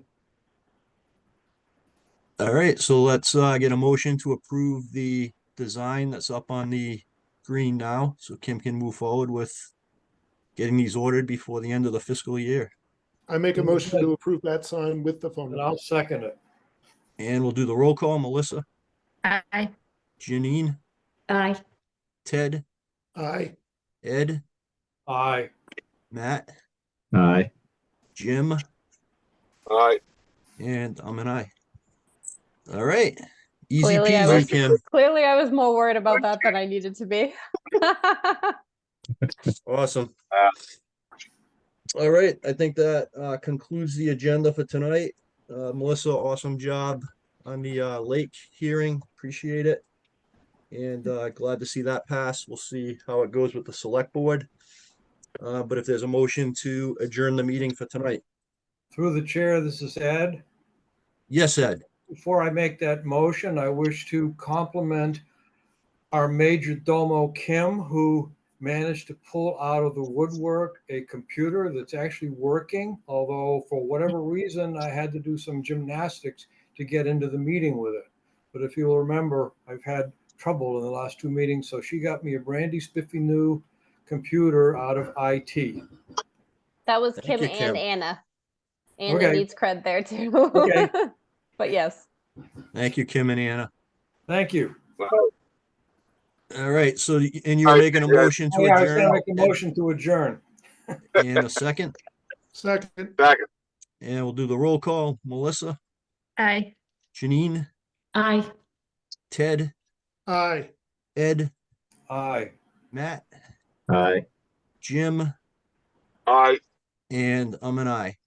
All right, so let's get a motion to approve the design that's up on the screen now, so Kim can move forward with getting these ordered before the end of the fiscal year. I make a motion to approve that sign with the phone And number. I'll second it. And we'll do the roll call. Melissa, Aye. Janine, Aye. Ted, Aye. Ed, Aye. Matt, Aye. Jim, All right. and I'm an aye. All right. Easy Clearly I peasy, was Kim. clearly I was more worried about that than I needed to be. Awesome. All right, I think that concludes the agenda for tonight. Melissa, awesome job on the lake hearing. Appreciate it. And glad to see that pass. We'll see how it goes with the select board. But if there's a motion to adjourn the meeting for tonight. Through the chair, this is Ed. Yes, Ed. Before I make that motion, I wish to compliment our Major Domo Kim, who managed to pull out of the woodwork a computer that's actually working, although for whatever reason, I had to do some gymnastics to get into the meeting with it. But if you'll remember, I've had trouble in the last 2 meetings, so she got me a brandy spiffy new computer out of IT. That was Thank Kim you, and Kim. Anna. Anna Okay. needs cred there too. Okay. But yes. Thank you, Kim and Anna. Thank you. All right, so and you're making a motion to Yeah, I was gonna adjourn make a motion to adjourn. and a second, Second. Second. and we'll do the roll call. Melissa, Aye. Janine, Aye. Ted, Aye. Ed, Aye. Matt, Aye. Jim, All right. and I'm an aye.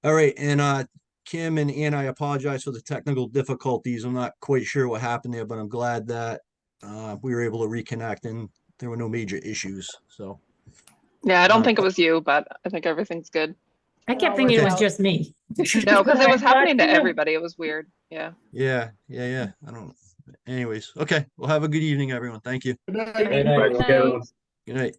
All right, and Kim and Ann, I apologize for the technical difficulties. I'm not quite sure what happened there, but I'm glad that we were able to reconnect and there were no major issues. So Yeah, I don't think it was you, but I think everything's good. I kept I'll thinking it work was out. just me. No, because it was happening to everybody. It was weird. Yeah. yeah. I don't. Anyways, okay. Well, have a good evening, everyone. Thank you. Good night. Good night. Good Okay, night. everyone. Good night.